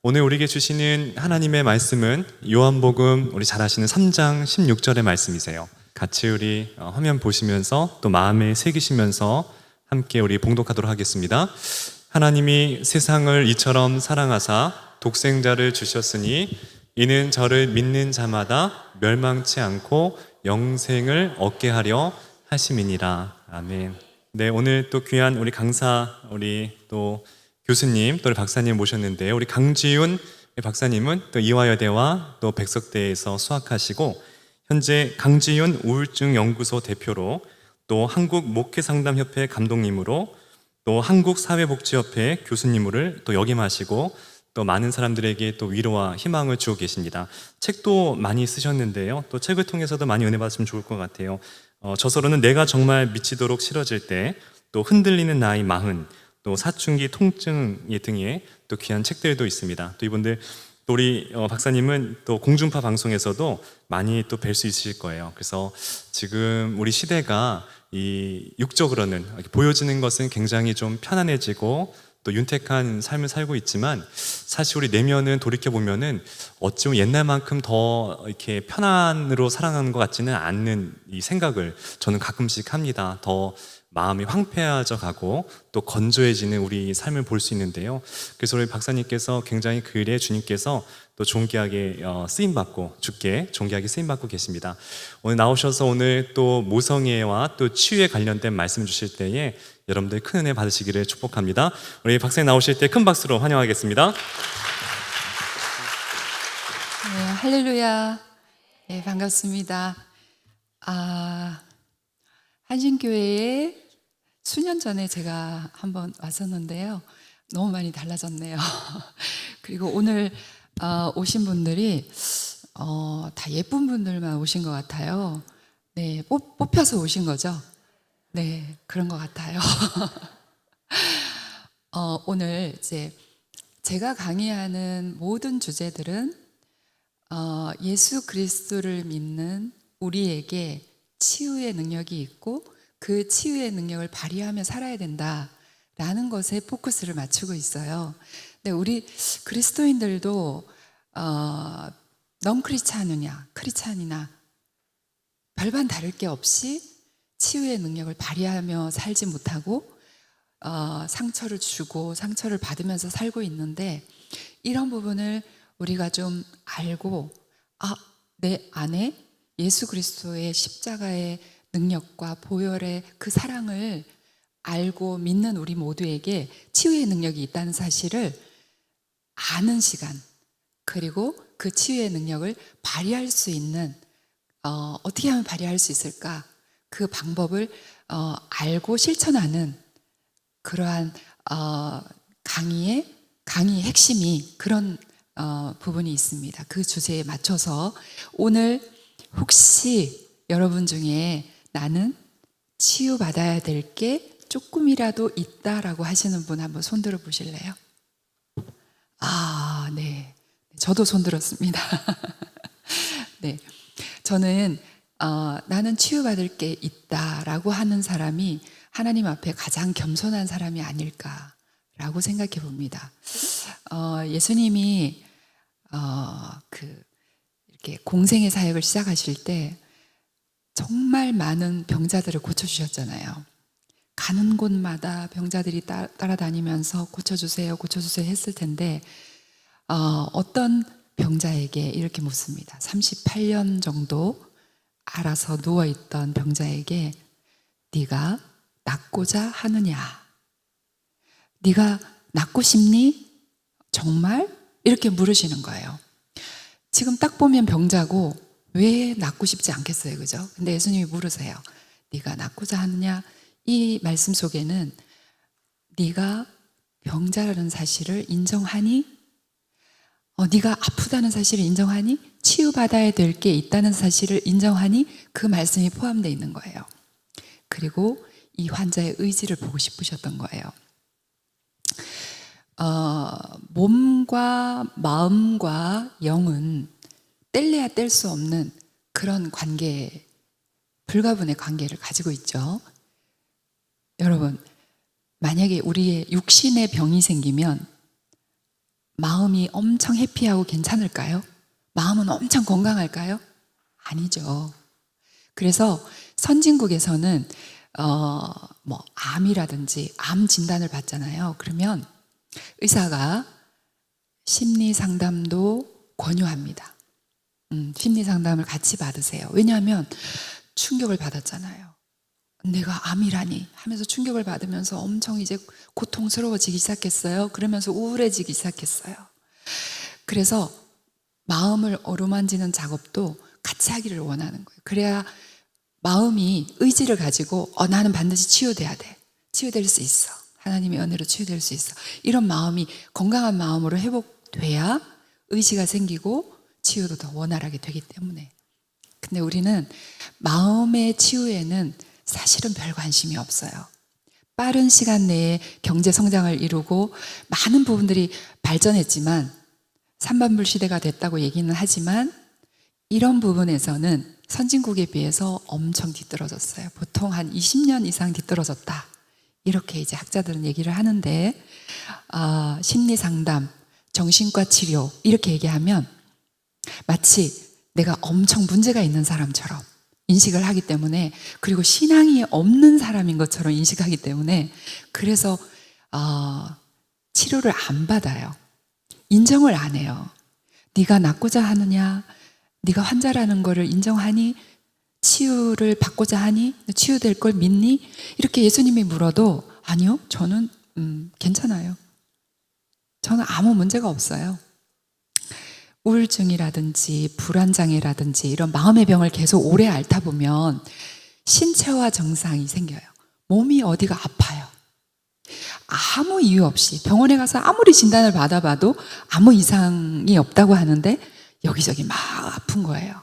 오늘 우리에게 주시는 하나님의 말씀은 요한복음 우리 잘 아시는 3장 16절의 말씀이세요. 같이 우리 화면 보시면서 또 마음에 새기시면서 함께 우리 봉독하도록 하겠습니다. 하나님이 세상을 이처럼 사랑하사 독생자를 주셨으니 이는 저를 믿는 자마다 멸망치 않고 영생을 얻게 하려 하심이니라. 아멘. 네, 오늘 또 귀한 우리 강사, 우리 또 교수님, 또 우리 박사님 모셨는데요. 우리 강지윤 박사님은 또 이화여대와 또 백석대에서 수학하시고 현재 강지윤 우울증 연구소 대표로 또 한국 목회상담협회 감독님으로 또 한국사회복지협회 교수님을 또 역임하시고 또 많은 사람들에게 또 위로와 희망을 주고 계십니다. 책도 많이 쓰셨는데요. 또 책을 통해서도 많이 은혜 받으시면 좋을 것 같아요. 저서로는 내가 정말 미치도록 싫어질 때, 또 흔들리는 나이 40, 또 사춘기 통증 등의 또 귀한 책들도 있습니다. 또 이분들 또 우리 박사님은 또 공중파 방송에서도 많이 또 뵐 수 있으실 거예요. 그래서 지금 우리 시대가 이 육적으로는 보여지는 것은 굉장히 좀 편안해지고 또 윤택한 삶을 살고 있지만 사실 우리 내면은 돌이켜 보면은 어찌 보면 옛날만큼 더 이렇게 편안으로 살아가는 것 같지는 않는 이 생각을 저는 가끔씩 합니다. 더 마음이 황폐해져 가고 또 건조해지는 우리 삶을 볼 수 있는데요. 그래서 우리 박사님께서 굉장히 그 일에 주님께서 또 존귀하게 쓰임받고 주께 존귀하게 쓰임받고 계십니다. 오늘 나오셔서 오늘 또 모성애와 또 치유에 관련된 말씀 주실 때에 여러분들 큰 은혜 받으시기를 축복합니다. 우리 박사님 나오실 때 큰 박수로 환영하겠습니다. 네, 할렐루야. 네, 반갑습니다. 한신교회에 수년 전에 제가 한번 왔었는데요. 너무 많이 달라졌네요. 그리고 오늘 오신 분들이 다 예쁜 분들만 오신 것 같아요. 네, 뽑혀서 오신 거죠? 네, 그런 것 같아요. 오늘 이제 제가 강의하는 모든 주제들은 예수 그리스도를 믿는 우리에게 치유의 능력이 있고 그 치유의 능력을 발휘하며 살아야 된다라는 것에 포커스를 맞추고 있어요. 근데 우리 그리스도인들도 넌 크리스찬이냐 크리스찬이나 별반 다를 게 없이 치유의 능력을 발휘하며 살지 못하고 상처를 주고 상처를 받으면서 살고 있는데 이런 부분을 우리가 좀 알고 내 안에 예수 그리스도의 십자가의 능력과 보혈의 그 사랑을 알고 믿는 우리 모두에게 치유의 능력이 있다는 사실을 아는 시간, 그리고 그 치유의 능력을 발휘할 수 있는 어떻게 하면 발휘할 수 있을까? 그 방법을 알고 실천하는 그러한 강의의 핵심이 그런 부분이 있습니다. 그 주제에 맞춰서 오늘 혹시 여러분 중에 나는 치유받아야 될 게 조금이라도 있다라고 하시는 분 한번 손 들어 보실래요? 네. 저도 손 들었습니다. 네. 저는 나는 치유받을 게 있다라고 하는 사람이 하나님 앞에 가장 겸손한 사람이 아닐까라고 생각해 봅니다. 예수님이 이렇게 공생의 사역을 시작하실 때 정말 많은 병자들을 고쳐주셨잖아요. 가는 곳마다 병자들이 따라다니면서 고쳐주세요, 고쳐주세요 했을 텐데 어떤 병자에게 이렇게 묻습니다. 38년 정도 알아서 누워있던 병자에게 네가 낫고자 하느냐? 네가 낫고 싶니? 정말? 이렇게 물으시는 거예요. 지금 딱 보면 병자고 왜 낫고 싶지 않겠어요, 그죠? 근데 예수님이 물으세요. 네가 낫고자 하느냐? 이 말씀 속에는 네가 병자라는 사실을 인정하니? 네가 아프다는 사실을 인정하니? 치유받아야 될 게 있다는 사실을 인정하니? 그 말씀이 포함되어 있는 거예요. 그리고 이 환자의 의지를 보고 싶으셨던 거예요. 몸과 마음과 영은 뗄래야 뗄 수 없는 그런 관계, 불가분의 관계를 가지고 있죠. 여러분, 만약에 우리의 육신의 병이 생기면 마음이 엄청 해피하고 괜찮을까요? 마음은 엄청 건강할까요? 아니죠. 그래서 선진국에서는 뭐 암이라든지 암 진단을 받잖아요. 그러면 의사가 심리 상담도 권유합니다. 심리 상담을 같이 받으세요. 왜냐하면 충격을 받았잖아요. 내가 암이라니 하면서 충격을 받으면서 엄청 이제 고통스러워지기 시작했어요. 그러면서 우울해지기 시작했어요. 그래서 마음을 어루만지는 작업도 같이 하기를 원하는 거예요. 그래야 마음이 의지를 가지고 나는 반드시 치유돼야 돼. 치유될 수 있어. 하나님의 은혜로 치유될 수 있어. 이런 마음이 건강한 마음으로 회복돼야 의지가 생기고 치유도 더 원활하게 되기 때문에. 근데 우리는 마음의 치유에는 사실은 별 관심이 없어요. 빠른 시간 내에 경제 성장을 이루고 많은 부분들이 발전했지만 삼반불 시대가 됐다고 얘기는 하지만 이런 부분에서는 선진국에 비해서 엄청 뒤떨어졌어요. 보통 한 20년 이상 뒤떨어졌다. 이렇게 이제 학자들은 얘기를 하는데 심리 상담, 정신과 치료 이렇게 얘기하면 마치 내가 엄청 문제가 있는 사람처럼 인식을 하기 때문에, 그리고 신앙이 없는 사람인 것처럼 인식하기 때문에 그래서 치료를 안 받아요. 인정을 안 해요. 네가 낫고자 하느냐? 네가 환자라는 거를 인정하니? 치유를 받고자 하니? 치유될 걸 믿니? 이렇게 예수님이 물어도 아니요, 저는 괜찮아요. 저는 아무 문제가 없어요. 우울증이라든지 불안장애라든지 이런 마음의 병을 계속 오래 앓다 보면 신체화 증상이 생겨요. 몸이 어디가 아파요. 아무 이유 없이 병원에 가서 아무리 진단을 받아봐도 아무 이상이 없다고 하는데 여기저기 막 아픈 거예요.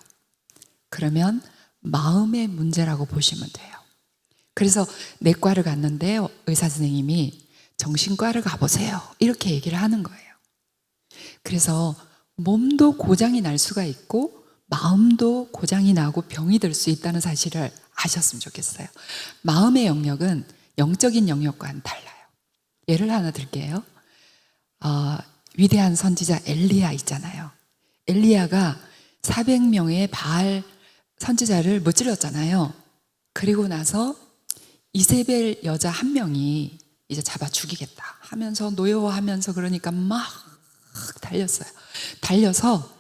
그러면 마음의 문제라고 보시면 돼요. 그래서 내과를 갔는데 의사 선생님이 정신과를 가보세요. 이렇게 얘기를 하는 거예요. 그래서 몸도 고장이 날 수가 있고 마음도 고장이 나고 병이 들 수 있다는 사실을 아셨으면 좋겠어요. 마음의 영역은 영적인 영역과는 달라요. 예를 하나 들게요. 위대한 선지자 엘리야 있잖아요. 엘리야가 400명의 바알 선지자를 무찔렀잖아요. 그리고 나서 이세벨 여자 한 명이 이제 잡아 죽이겠다 하면서 노여워하면서 그러니까 막 달렸어요. 달려서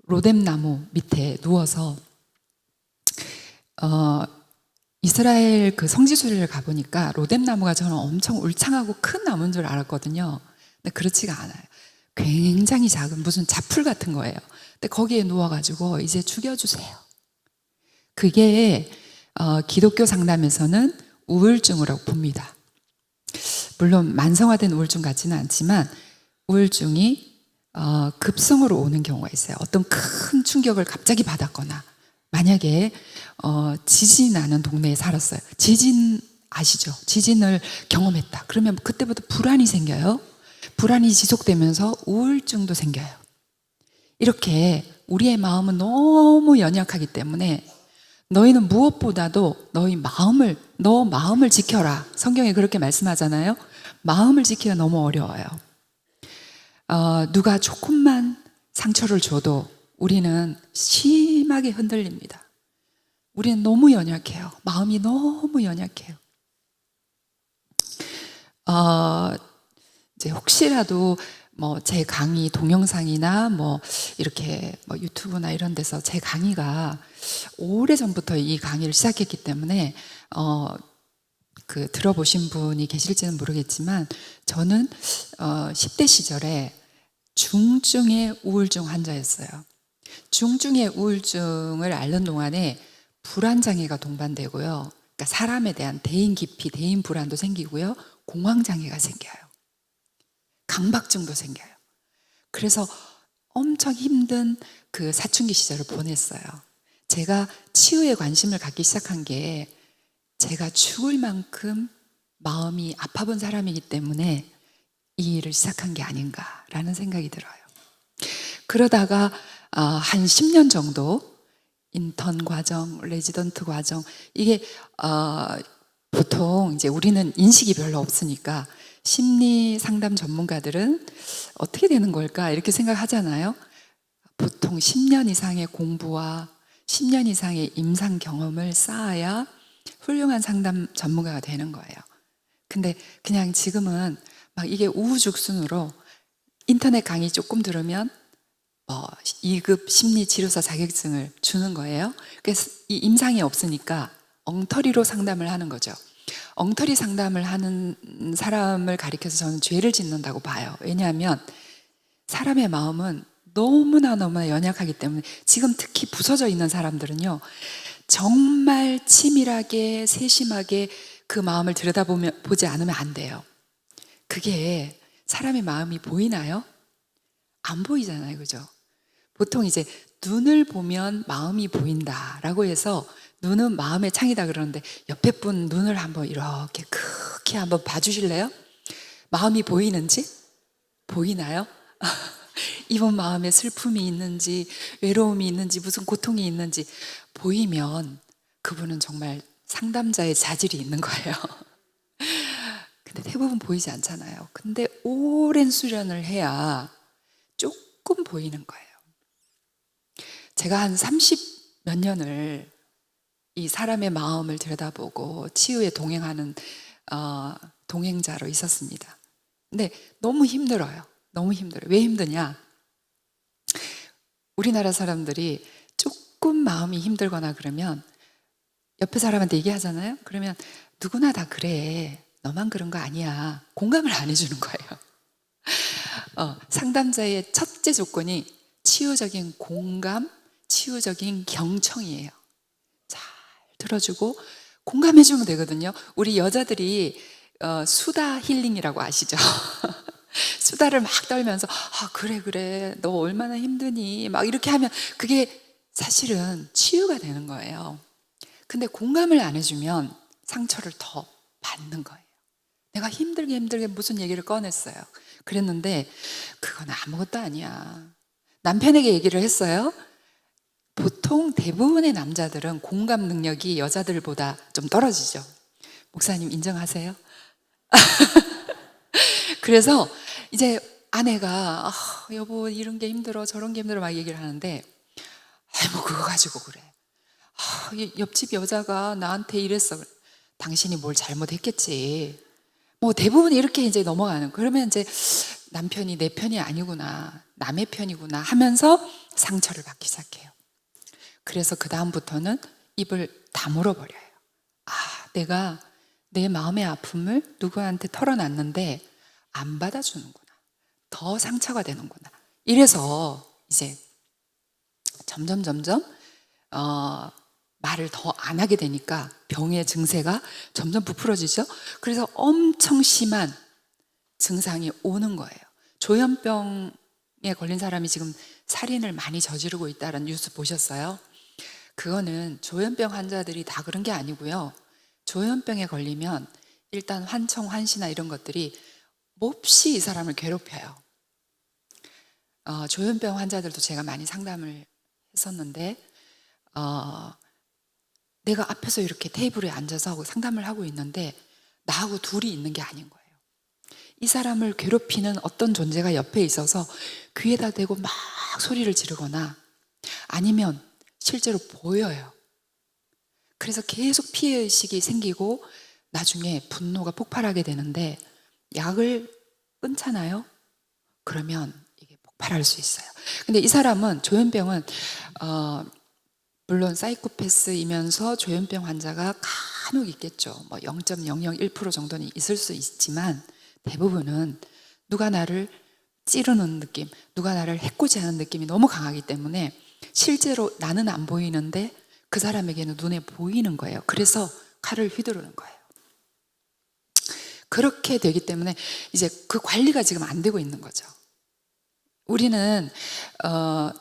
로뎀나무 밑에 누워서 이스라엘 그 성지순례를 가보니까 로뎀나무가 저는 엄청 울창하고 큰 나무인 줄 알았거든요. 근데 그렇지가 않아요. 굉장히 작은 무슨 자풀 같은 거예요. 근데 거기에 누워가지고 이제 죽여주세요. 그게 기독교 상담에서는 우울증이라고 봅니다. 물론 만성화된 우울증 같지는 않지만 우울증이 급성으로 오는 경우가 있어요. 어떤 큰 충격을 갑자기 받았거나 만약에 지진 나는 동네에 살았어요. 지진 아시죠? 지진을 경험했다. 그러면 그때부터 불안이 생겨요. 불안이 지속되면서 우울증도 생겨요. 이렇게 우리의 마음은 너무 연약하기 때문에 너희는 무엇보다도 너 마음을 지켜라. 성경에 그렇게 말씀하잖아요. 마음을 지키기가 너무 어려워요. 누가 조금만 상처를 줘도 우리는 심하게 흔들립니다. 우리는 너무 연약해요. 마음이 너무 연약해요. 이제 혹시라도 뭐 제 강의 동영상이나 뭐 이렇게 뭐 유튜브나 이런 데서 제 강의가 오래전부터 이 강의를 시작했기 때문에 그 들어보신 분이 계실지는 모르겠지만 저는 10대 시절에 중증의 우울증 환자였어요. 중증의 우울증을 앓는 동안에 불안장애가 동반되고요. 그러니까 사람에 대한 대인 기피, 대인 불안도 생기고요. 공황장애가 생겨요. 강박증도 생겨요. 그래서 엄청 힘든 그 사춘기 시절을 보냈어요. 제가 치유에 관심을 갖기 시작한 게 제가 죽을 만큼 마음이 아파본 사람이기 때문에 이 일을 시작한 게 아닌가라는 생각이 들어요. 그러다가 한 10년 정도 인턴 과정, 레지던트 과정 이게 보통 이제 우리는 인식이 별로 없으니까 심리 상담 전문가들은 어떻게 되는 걸까 이렇게 생각하잖아요. 보통 10년 이상의 공부와 10년 이상의 임상 경험을 쌓아야 훌륭한 상담 전문가가 되는 거예요. 근데 그냥 지금은 막 이게 우후죽순으로 인터넷 강의 조금 들으면 2급 심리치료사 자격증을 주는 거예요. 그래서 이 임상이 없으니까 엉터리로 상담을 하는 거죠. 엉터리 상담을 하는 사람을 가리켜서 저는 죄를 짓는다고 봐요. 왜냐하면 사람의 마음은 너무나 연약하기 때문에 지금 특히 부서져 있는 사람들은요, 정말 치밀하게 세심하게 그 마음을 보지 않으면 안 돼요. 그게 사람의 마음이 보이나요? 안 보이잖아요, 그죠? 보통 이제 눈을 보면 마음이 보인다라고 해서 눈은 마음의 창이다 그러는데 옆에 분 눈을 한번 이렇게 크게 한번 봐주실래요? 마음이 보이는지? 보이나요? 이분 마음에 슬픔이 있는지 외로움이 있는지 무슨 고통이 있는지 보이면 그분은 정말 상담자의 자질이 있는 거예요. 근데 대부분 보이지 않잖아요. 근데 오랜 수련을 해야 조금 보이는 거예요. 제가 한 30 몇 년을 이 사람의 마음을 들여다보고 치유에 동행하는 동행자로 있었습니다. 근데 너무 힘들어요. 너무 힘들어요. 왜 힘드냐? 우리나라 사람들이 조금 마음이 힘들거나 그러면 옆에 사람한테 얘기하잖아요. 그러면 누구나 다 그래. 너만 그런 거 아니야. 공감을 안 해주는 거예요. 상담자의 첫째 조건이 치유적인 공감, 치유적인 경청이에요. 잘 들어주고 공감해주면 되거든요. 우리 여자들이 수다 힐링이라고 아시죠? 수다를 막 떨면서 그래 너 얼마나 힘드니 막 이렇게 하면 그게 사실은 치유가 되는 거예요. 근데 공감을 안 해주면 상처를 더 받는 거예요. 내가 힘들게 무슨 얘기를 꺼냈어요. 그랬는데 그건 아무것도 아니야. 남편에게 얘기를 했어요. 보통 대부분의 남자들은 공감 능력이 여자들보다 좀 떨어지죠. 목사님 인정하세요? 그래서 이제 아내가 여보 이런 게 힘들어 저런 게 힘들어 막 얘기를 하는데 뭐 그거 가지고 그래. 옆집 여자가 나한테 이랬어. 당신이 뭘 잘못했겠지. 뭐 대부분 이렇게 이제 넘어가는. 그러면 이제 남편이 내 편이 아니구나, 남의 편이구나 하면서 상처를 받기 시작해요. 그래서 그 다음부터는 입을 다물어 버려요. 내가 내 마음의 아픔을 누구한테 털어놨는데 안 받아주는구나. 더 상처가 되는구나. 이래서 이제 점점 말을 더 안 하게 되니까 병의 증세가 점점 부풀어지죠. 그래서 엄청 심한 증상이 오는 거예요. 조현병에 걸린 사람이 지금 살인을 많이 저지르고 있다는 뉴스 보셨어요? 그거는 조현병 환자들이 다 그런 게 아니고요. 조현병에 걸리면 일단 환청, 환시나 이런 것들이 몹시 이 사람을 괴롭혀요. 조현병 환자들도 제가 많이 상담을 했었는데 내가 앞에서 이렇게 테이블에 앉아서 상담을 하고 있는데 나하고 둘이 있는 게 아닌 거예요. 이 사람을 괴롭히는 어떤 존재가 옆에 있어서 귀에다 대고 막 소리를 지르거나 아니면 실제로 보여요. 그래서 계속 피해의식이 생기고 나중에 분노가 폭발하게 되는데 약을 끊잖아요? 그러면 이게 폭발할 수 있어요. 근데 이 사람은 조현병은 물론 사이코패스이면서 조현병 환자가 간혹 있겠죠. 뭐 0.001% 정도는 있을 수 있지만 대부분은 누가 나를 찌르는 느낌, 누가 나를 해코지하는 느낌이 너무 강하기 때문에 실제로 나는 안 보이는데 그 사람에게는 눈에 보이는 거예요. 그래서 칼을 휘두르는 거예요. 그렇게 되기 때문에 이제 그 관리가 지금 안 되고 있는 거죠. 우리는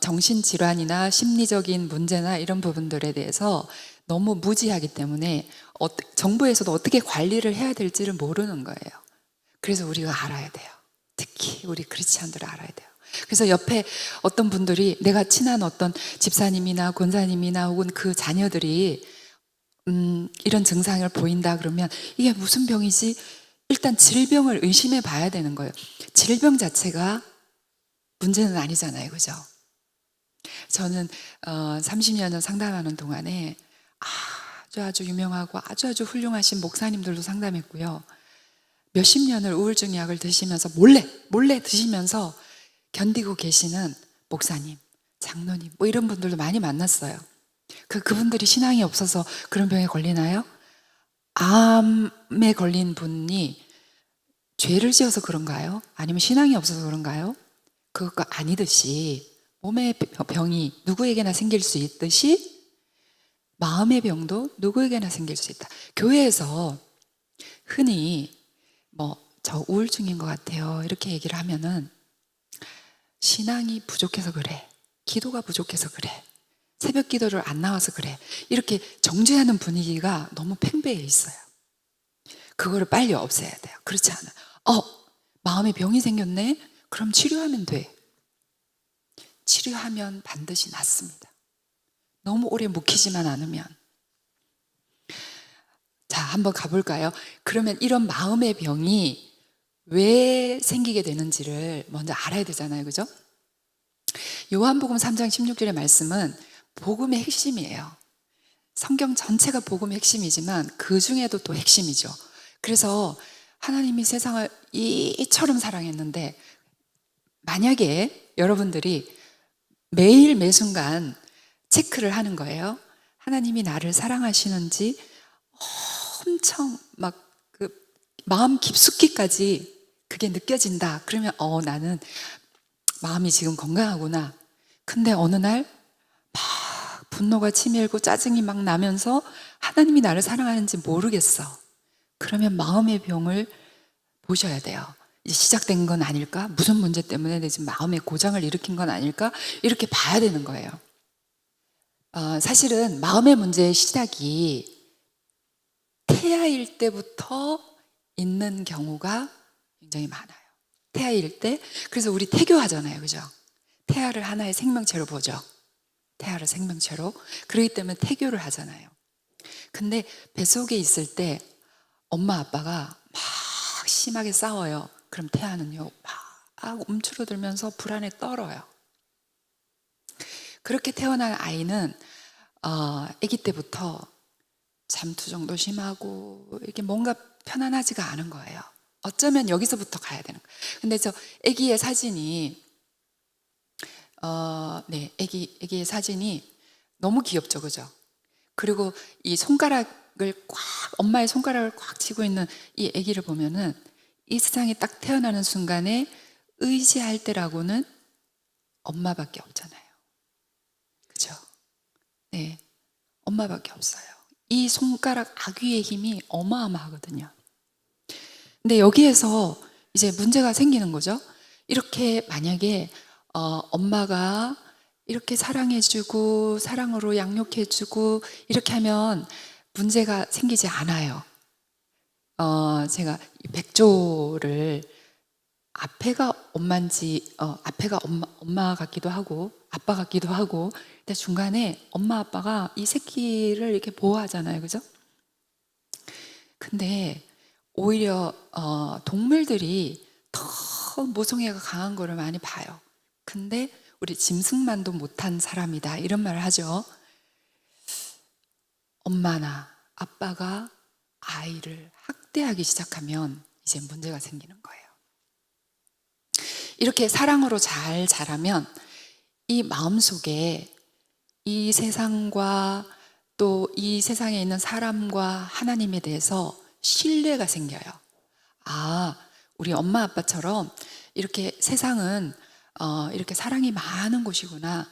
정신질환이나 심리적인 문제나 이런 부분들에 대해서 너무 무지하기 때문에 정부에서도 어떻게 관리를 해야 될지를 모르는 거예요. 그래서 우리가 알아야 돼요. 특히 우리 크리스찬들은 알아야 돼요. 그래서 옆에 어떤 분들이 내가 친한 어떤 집사님이나 권사님이나 혹은 그 자녀들이 이런 증상을 보인다 그러면 이게 무슨 병이지? 일단 질병을 의심해 봐야 되는 거예요. 질병 자체가 문제는 아니잖아요. 그죠? 저는 30년 전 상담하는 동안에 아주 유명하고 아주 훌륭하신 목사님들도 상담했고요. 몇십 년을 우울증 약을 드시면서 몰래 드시면서 견디고 계시는 목사님, 장로님 뭐 이런 분들도 많이 만났어요. 그분들이 신앙이 없어서 그런 병에 걸리나요? 암에 걸린 분이 죄를 지어서 그런가요? 아니면 신앙이 없어서 그런가요? 그것과 아니듯이 몸의 병이 누구에게나 생길 수 있듯이 마음의 병도 누구에게나 생길 수 있다. 교회에서 흔히 저 우울증인 것 같아요 이렇게 얘기를 하면은 신앙이 부족해서 그래, 기도가 부족해서 그래, 새벽 기도를 안 나와서 그래, 이렇게 정죄하는 분위기가 너무 팽배해 있어요. 그거를 빨리 없애야 돼요. 그렇지 않아. 마음에 병이 생겼네? 그럼 치료하면 돼. 치료하면 반드시 낫습니다. 너무 오래 묵히지만 않으면. 자, 한번 가볼까요? 그러면 이런 마음의 병이 왜 생기게 되는지를 먼저 알아야 되잖아요. 그죠? 요한복음 3장 16절의 말씀은 복음의 핵심이에요. 성경 전체가 복음의 핵심이지만 그 중에도 또 핵심이죠. 그래서 하나님이 세상을 이처럼 사랑했는데 만약에 여러분들이 매일 매순간 체크를 하는 거예요. 하나님이 나를 사랑하시는지 엄청 그 마음 깊숙이까지 그게 느껴진다. 그러면 나는 마음이 지금 건강하구나. 근데 어느 날 막 분노가 치밀고 짜증이 막 나면서 하나님이 나를 사랑하는지 모르겠어. 그러면 마음의 병을 보셔야 돼요. 이제 시작된 건 아닐까? 무슨 문제 때문에 내 지금 마음의 고장을 일으킨 건 아닐까? 이렇게 봐야 되는 거예요. 사실은 마음의 문제의 시작이 태아일 때부터 있는 경우가 굉장히 많아요. 태아일 때. 그래서 우리 태교하잖아요. 그죠? 태아를 하나의 생명체로 보죠. 태아를 생명체로. 그렇기 때문에 태교를 하잖아요. 근데 뱃속에 있을 때 엄마 아빠가 막 심하게 싸워요. 그럼 태아는요 막 움츠러들면서 불안에 떨어요. 그렇게 태어난 아이는 아기 때부터 잠투정도 심하고 이렇게 뭔가 편안하지가 않은 거예요. 어쩌면 여기서부터 가야 되는 거예요. 근데 저 아기의 사진이 아기의 사진이 너무 귀엽죠, 그죠? 그리고 이 손가락을 엄마의 손가락을 꽉 쥐고 있는 이 아기를 보면은 이 세상에 딱 태어나는 순간에 의지할 때라고는 엄마밖에 없잖아요. 그죠? 네. 엄마밖에 없어요. 이 손가락 아귀의 힘이 어마어마하거든요. 근데 여기에서 이제 문제가 생기는 거죠. 이렇게 만약에 엄마가 이렇게 사랑해주고 사랑으로 양육해주고 이렇게 하면 문제가 생기지 않아요. 제가 백조를 앞에가 엄마인지 앞에가 엄마 같기도 하고 아빠 같기도 하고 근데 중간에 엄마 아빠가 이 새끼를 이렇게 보호하잖아요. 그죠? 근데 오히려 동물들이 더 모성애가 강한 거를 많이 봐요. 근데 우리 짐승만도 못한 사람이다 이런 말을 하죠. 엄마나 아빠가 아이를 학대하기 시작하면 이제 문제가 생기는 거예요. 이렇게 사랑으로 잘 자라면 이 마음속에 이 세상과 또 이 세상에 있는 사람과 하나님에 대해서 신뢰가 생겨요. 우리 엄마 아빠처럼 이렇게 세상은 이렇게 사랑이 많은 곳이구나.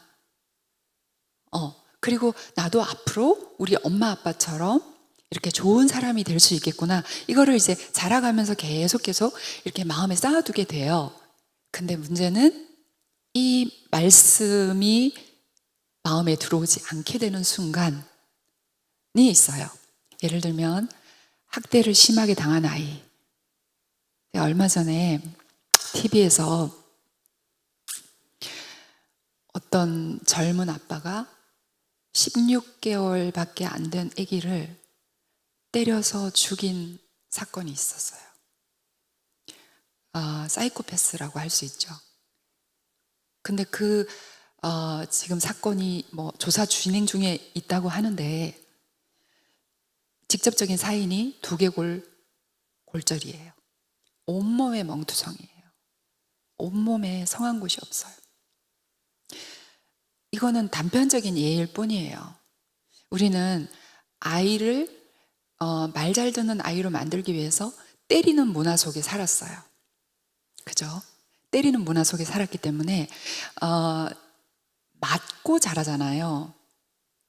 그리고 나도 앞으로 우리 엄마 아빠처럼 이렇게 좋은 사람이 될 수 있겠구나. 이거를 이제 자라가면서 계속 이렇게 마음에 쌓아두게 돼요. 근데 문제는 이 말씀이 마음에 들어오지 않게 되는 순간이 있어요. 예를 들면 학대를 심하게 당한 아이. 제가 얼마 전에 TV에서 어떤 젊은 아빠가 16개월밖에 안 된 아기를 때려서 죽인 사건이 있었어요. 사이코패스라고 할 수 있죠. 근데 지금 사건이 뭐 조사 진행 중에 있다고 하는데 직접적인 사인이 두개골 골절이에요. 온몸에 멍투성이에요. 온몸에 성한 곳이 없어요. 이거는 단편적인 예일 뿐이에요. 우리는 아이를 말 잘 듣는 아이로 만들기 위해서 때리는 문화 속에 살았어요. 그죠? 때리는 문화 속에 살았기 때문에 맞고 자라잖아요.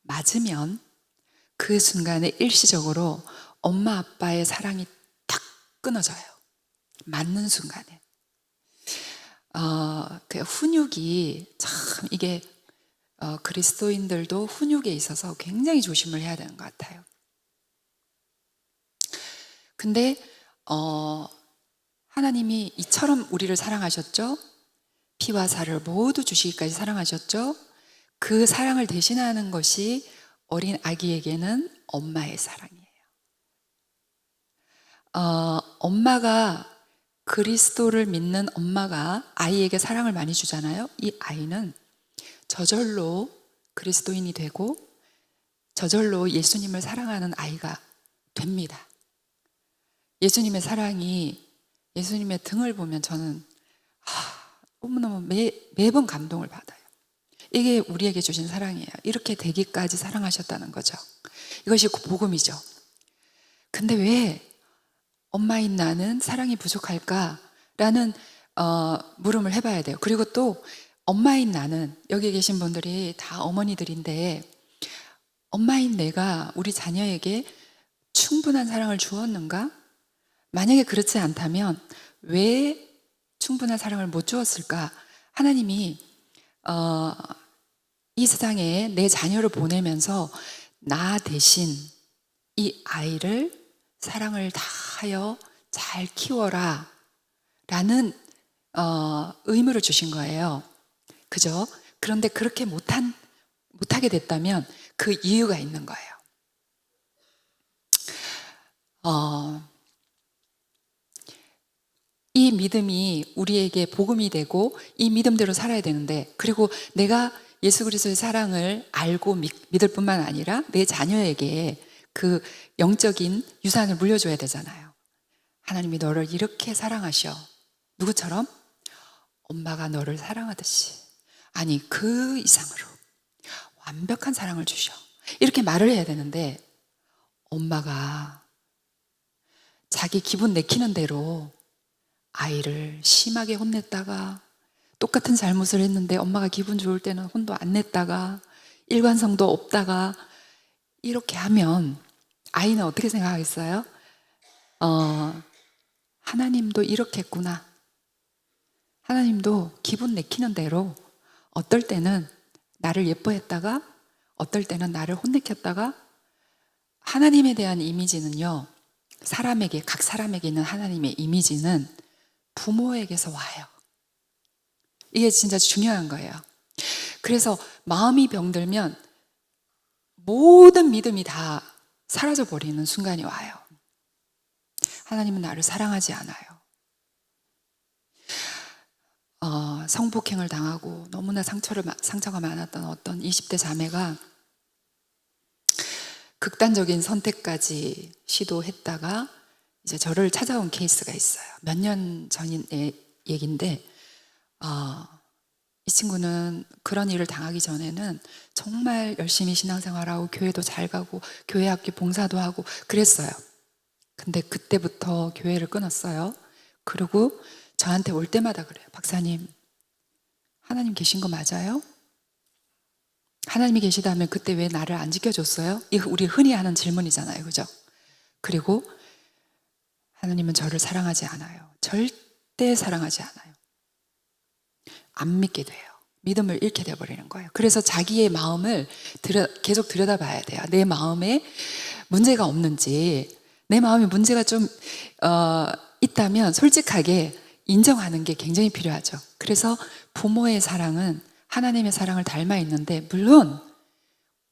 맞으면 그 순간에 일시적으로 엄마 아빠의 사랑이 탁 끊어져요. 맞는 순간에. 그 훈육이 참 이게 그리스도인들도 훈육에 있어서 굉장히 조심을 해야 되는 것 같아요. 근데 하나님이 이처럼 우리를 사랑하셨죠? 피와 살을 모두 주시기까지 사랑하셨죠? 그 사랑을 대신하는 것이 어린 아기에게는 엄마의 사랑이에요. 엄마가 그리스도를 믿는 엄마가 아이에게 사랑을 많이 주잖아요. 이 아이는 저절로 그리스도인이 되고 저절로 예수님을 사랑하는 아이가 됩니다. 예수님의 사랑이 예수님의 등을 보면 저는 너무너무 매번 감동을 받아요. 이게 우리에게 주신 사랑이에요. 이렇게 되기까지 사랑하셨다는 거죠. 이것이 복음이죠. 근데 왜 엄마인 나는 사랑이 부족할까라는 물음을 해봐야 돼요. 그리고 또 엄마인 나는, 여기 계신 분들이 다 어머니들인데 엄마인 내가 우리 자녀에게 충분한 사랑을 주었는가? 만약에 그렇지 않다면 왜 충분한 사랑을 못 주었을까? 하나님이 이 세상에 내 자녀를 보내면서 나 대신 이 아이를 사랑을 다하여 잘 키워라 라는 의무를 주신 거예요. 그죠? 그런데 그렇게 못하게 됐다면 그 이유가 있는 거예요. 이 믿음이 우리에게 복음이 되고 이 믿음대로 살아야 되는데, 그리고 내가 예수 그리스도의 사랑을 알고 믿을 뿐만 아니라 내 자녀에게 그 영적인 유산을 물려줘야 되잖아요. 하나님이 너를 이렇게 사랑하셔. 누구처럼? 엄마가 너를 사랑하듯이, 아니 그 이상으로 완벽한 사랑을 주셔. 이렇게 말을 해야 되는데 엄마가 자기 기분 내키는 대로 아이를 심하게 혼냈다가 똑같은 잘못을 했는데 엄마가 기분 좋을 때는 혼도 안 냈다가 일관성도 없다가 이렇게 하면 아이는 어떻게 생각하겠어요? 하나님도 이렇게 했구나. 하나님도 기분 내키는 대로 어떨 때는 나를 예뻐했다가 어떨 때는 나를 혼내켰다가. 하나님에 대한 이미지는요, 각 사람에게 있는 하나님의 이미지는 부모에게서 와요. 이게 진짜 중요한 거예요. 그래서 마음이 병들면 모든 믿음이 다 사라져 버리는 순간이 와요. 하나님은 나를 사랑하지 않아요. 성폭행을 당하고 너무나 상처가 많았던 어떤 20대 자매가 극단적인 선택까지 시도했다가 이제 저를 찾아온 케이스가 있어요. 몇 년 전의 얘기인데, 이 친구는 그런 일을 당하기 전에는 정말 열심히 신앙생활하고 교회도 잘 가고 교회 학교 봉사도 하고 그랬어요. 근데 그때부터 교회를 끊었어요. 그리고 저한테 올 때마다 그래요. 박사님, 하나님 계신 거 맞아요? 하나님이 계시다면 그때 왜 나를 안 지켜줬어요? 이거 우리 흔히 하는 질문이잖아요. 그죠? 그리고 하나님은 저를 사랑하지 않아요. 절대 사랑하지 않아요. 안 믿게 돼요. 믿음을 잃게 돼버리는 거예요. 그래서 자기의 마음을 계속 들여다봐야 돼요. 내 마음에 문제가 없는지, 내 마음에 문제가 좀 있다면 솔직하게 인정하는 게 굉장히 필요하죠. 그래서 부모의 사랑은 하나님의 사랑을 닮아 있는데, 물론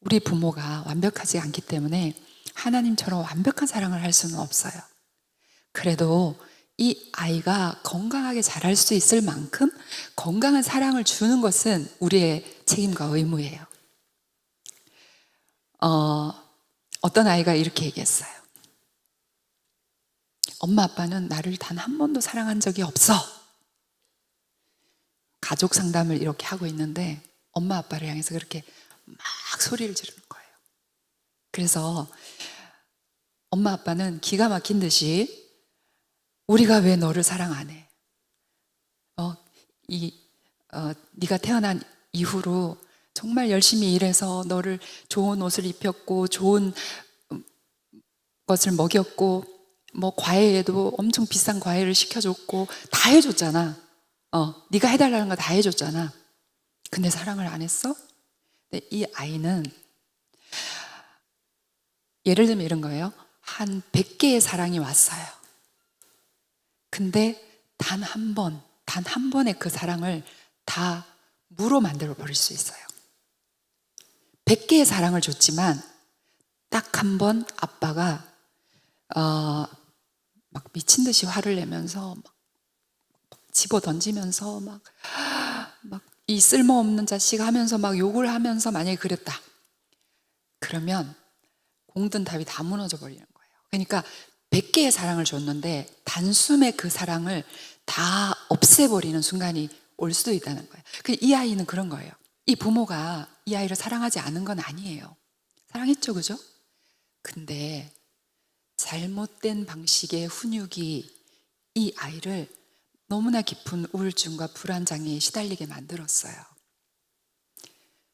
우리 부모가 완벽하지 않기 때문에 하나님처럼 완벽한 사랑을 할 수는 없어요. 그래도 이 아이가 건강하게 자랄 수 있을 만큼 건강한 사랑을 주는 것은 우리의 책임과 의무예요. 어떤 아이가 이렇게 얘기했어요. 엄마 아빠는 나를 단 한 번도 사랑한 적이 없어. 가족 상담을 이렇게 하고 있는데 엄마 아빠를 향해서 그렇게 막 소리를 지르는 거예요. 그래서 엄마 아빠는 기가 막힌 듯이 우리가 왜 너를 사랑 안 해? 네가 태어난 이후로 정말 열심히 일해서 너를 좋은 옷을 입혔고 좋은 것을 먹였고 뭐 과외에도 엄청 비싼 과외를 시켜줬고 다 해줬잖아. 네가 해달라는 거 다 해줬잖아. 근데 사랑을 안 했어? 근데 이 아이는 예를 들면 이런 거예요. 한 100개의 사랑이 왔어요. 근데 단 한 번의 그 사랑을 다 무로 만들어 버릴 수 있어요. 100개의 사랑을 줬지만 딱 한 번 아빠가 막 미친 듯이 화를 내면서 막 집어 던지면서 막 이 쓸모없는 자식 하면서 막 욕을 하면서 만약에 그랬다. 그러면 공든 답이 다 무너져 버리는 거예요. 그러니까 100개의 사랑을 줬는데 단숨에 그 사랑을 다 없애버리는 순간이 올 수도 있다는 거예요. 이 아이는 그런 거예요. 이 부모가 이 아이를 사랑하지 않은 건 아니에요. 사랑했죠, 그죠? 근데 잘못된 방식의 훈육이 이 아이를 너무나 깊은 우울증과 불안장애에 시달리게 만들었어요.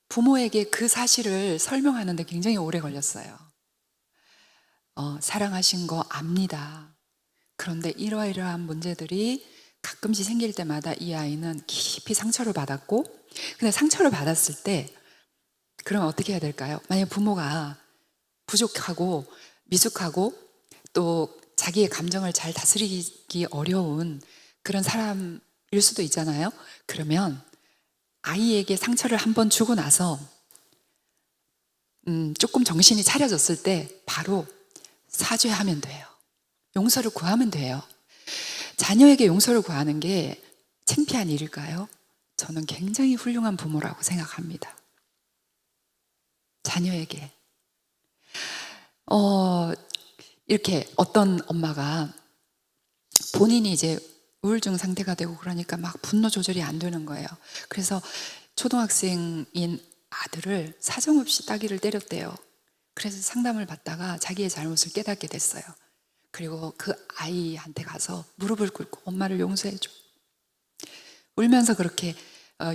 부모에게 그 사실을 설명하는데 굉장히 오래 걸렸어요. 사랑하신 거 압니다. 그런데 이러이러한 문제들이 가끔씩 생길 때마다 이 아이는 깊이 상처를 받았고, 근데 상처를 받았을 때 그러면 어떻게 해야 될까요? 만약 부모가 부족하고 미숙하고 또 자기의 감정을 잘 다스리기 어려운 그런 사람일 수도 있잖아요. 그러면 아이에게 상처를 한번 주고 나서 조금 정신이 차려졌을 때 바로 사죄하면 돼요. 용서를 구하면 돼요. 자녀에게 용서를 구하는 게 창피한 일일까요? 저는 굉장히 훌륭한 부모라고 생각합니다. 자녀에게. 이렇게 어떤 엄마가 본인이 이제 우울증 상태가 되고 그러니까 막 분노 조절이 안 되는 거예요. 그래서 초등학생인 아들을 사정없이 따귀를 때렸대요. 그래서 상담을 받다가 자기의 잘못을 깨닫게 됐어요. 그리고 그 아이한테 가서 무릎을 꿇고 엄마를 용서해줘. 울면서 그렇게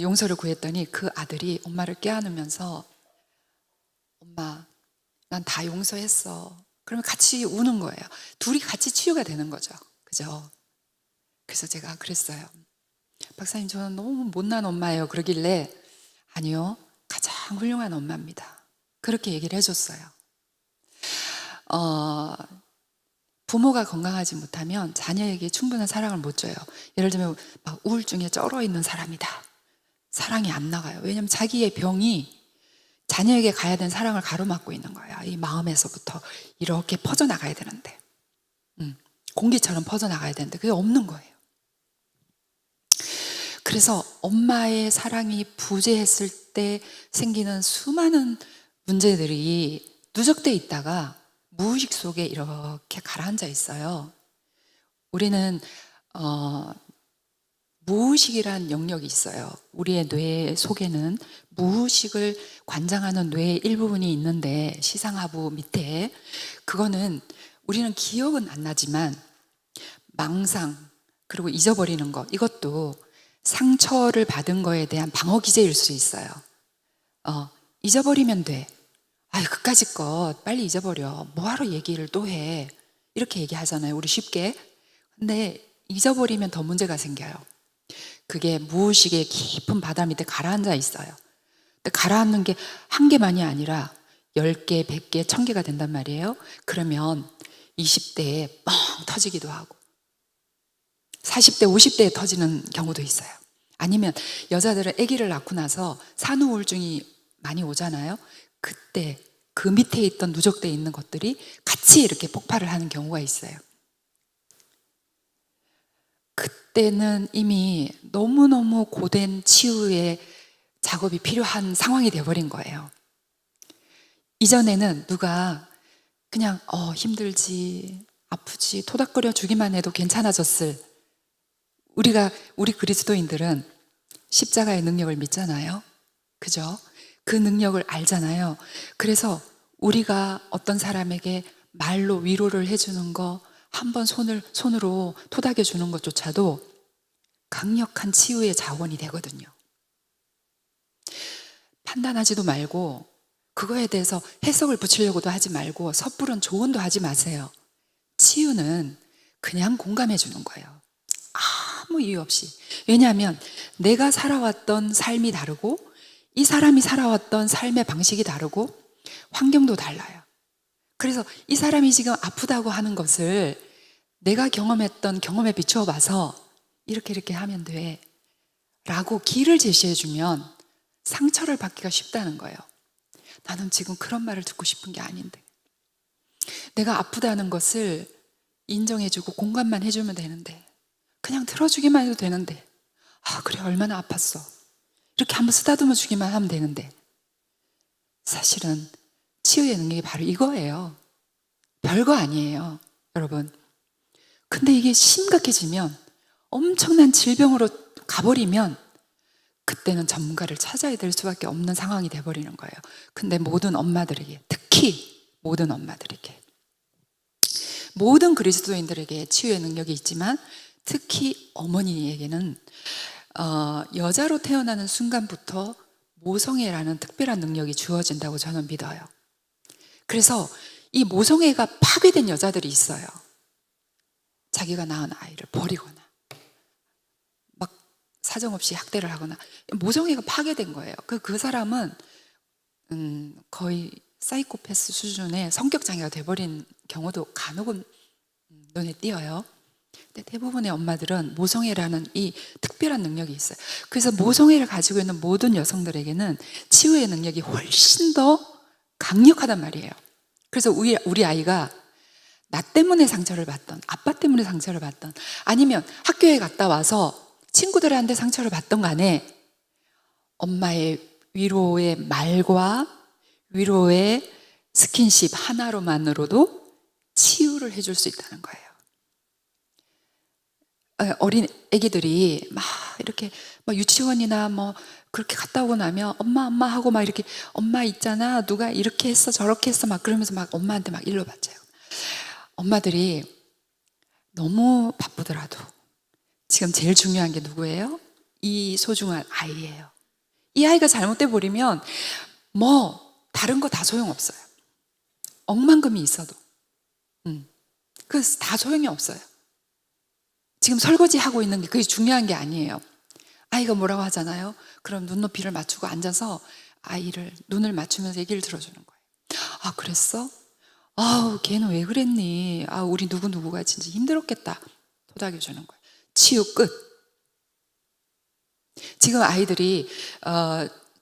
용서를 구했더니 그 아들이 엄마를 껴안으면서 엄마, 난 다 용서했어. 그러면 같이 우는 거예요. 둘이 같이 치유가 되는 거죠. 그죠? 그래서 제가 그랬어요. 박사님, 저는 너무 못난 엄마예요. 그러길래 아니요, 가장 훌륭한 엄마입니다. 그렇게 얘기를 해줬어요. 부모가 건강하지 못하면 자녀에게 충분한 사랑을 못 줘요. 예를 들면 막 우울증에 쩔어 있는 사람이다. 사랑이 안 나가요. 왜냐하면 자기의 병이 자녀에게 가야 되는 사랑을 가로막고 있는 거예요. 이 마음에서부터 이렇게 퍼져나가야 되는데 공기처럼 퍼져나가야 되는데 그게 없는 거예요. 그래서 엄마의 사랑이 부재했을 때 생기는 수많은 문제들이 누적돼 있다가 무의식 속에 이렇게 가라앉아 있어요. 우리는 무의식이란 영역이 있어요. 우리의 뇌 속에는 무의식을 관장하는 뇌의 일부분이 있는데 시상하부 밑에 그거는 우리는 기억은 안 나지만 망상 그리고 잊어버리는 것 이것도 상처를 받은 거에 대한 방어 기제일 수 있어요. 잊어버리면 돼. 아유 그까짓 것 빨리 잊어버려. 뭐하러 얘기를 또 해. 이렇게 얘기하잖아요. 우리 쉽게. 근데 잊어버리면 더 문제가 생겨요. 그게 무의식의 깊은 바다 밑에 가라앉아 있어요. 근데 가라앉는 게 한 개만이 아니라 10개, 100개, 1000개가 된단 말이에요. 그러면 20대에 뻥 터지기도 하고 40대, 50대에 터지는 경우도 있어요. 아니면 여자들은 아기를 낳고 나서 산후 우울증이 많이 오잖아요. 그때 그 밑에 있던 누적되어 있는 것들이 같이 이렇게 폭발을 하는 경우가 있어요. 그때는 이미 너무너무 고된 치유의 작업이 필요한 상황이 돼버린 거예요. 이전에는 누가 그냥 힘들지, 아프지, 토닥거려 주기만 해도 괜찮아졌을, 우리 그리스도인들은 십자가의 능력을 믿잖아요. 그죠? 그 능력을 알잖아요. 그래서 우리가 어떤 사람에게 말로 위로를 해주는 거, 한번 손으로 토닥여 주는 것조차도 강력한 치유의 자원이 되거든요. 판단하지도 말고, 그거에 대해서 해석을 붙이려고도 하지 말고, 섣부른 조언도 하지 마세요. 치유는 그냥 공감해 주는 거예요. 아무 이유 없이. 왜냐하면 내가 살아왔던 삶이 다르고, 이 사람이 살아왔던 삶의 방식이 다르고, 환경도 달라요. 그래서 이 사람이 지금 아프다고 하는 것을 내가 경험했던 경험에 비추어 봐서 이렇게 하면 돼 라고 길을 제시해 주면 상처를 받기가 쉽다는 거예요. 나는 지금 그런 말을 듣고 싶은 게 아닌데, 내가 아프다는 것을 인정해주고 공감만 해주면 되는데, 그냥 들어주기만 해도 되는데, 그래 얼마나 아팠어 이렇게 한번 쓰다듬어 주기만 하면 되는데, 사실은 치유의 능력이 바로 이거예요. 별거 아니에요, 여러분. 근데 이게 심각해지면, 엄청난 질병으로 가버리면 그때는 전문가를 찾아야 될 수밖에 없는 상황이 돼버리는 거예요. 근데 모든 엄마들에게, 특히 모든 엄마들에게, 모든 그리스도인들에게 치유의 능력이 있지만 특히 어머니에게는 여자로 태어나는 순간부터 모성애라는 특별한 능력이 주어진다고 저는 믿어요. 그래서 이 모성애가 파괴된 여자들이 있어요. 자기가 낳은 아이를 버리거나 막 사정없이 학대를 하거나 모성애가 파괴된 거예요. 그 사람은 거의 사이코패스 수준의 성격장애가 돼버린 경우도 간혹은 눈에 띄어요. 근데 대부분의 엄마들은 모성애라는 이 특별한 능력이 있어요. 그래서 모성애를 가지고 있는 모든 여성들에게는 치유의 능력이 훨씬 더 강력하단 말이에요. 그래서 우리 아이가 나 때문에 상처를 받던, 아빠 때문에 상처를 받던, 아니면 학교에 갔다 와서 친구들한테 상처를 받던 간에 엄마의 위로의 말과 위로의 스킨십 하나로만으로도 치유를 해줄 수 있다는 거예요. 어린 애기들이 막 이렇게 막 유치원이나 뭐 그렇게 갔다 오고 나면 엄마 하고 막 이렇게 엄마 있잖아 누가 이렇게 했어 저렇게 했어 막 그러면서 막 엄마한테 막 일러 바쳐요. 엄마들이 너무 바쁘더라도 지금 제일 중요한 게 누구예요? 이 소중한 아이예요. 이 아이가 잘못돼 버리면 뭐 다른 거 다 소용없어요. 억만금이 있어도 그 다 소용이 없어요. 지금 설거지 하고 있는 게 그게 중요한 게 아니에요. 아이가 뭐라고 하잖아요. 그럼 눈높이를 맞추고 앉아서 아이를 눈을 맞추면서 얘기를 들어주는 거예요. 그랬어? 걔는 왜 그랬니? 우리 누구누구가 진짜 힘들었겠다. 토닥여주는 거예요. 치유 끝. 지금 아이들이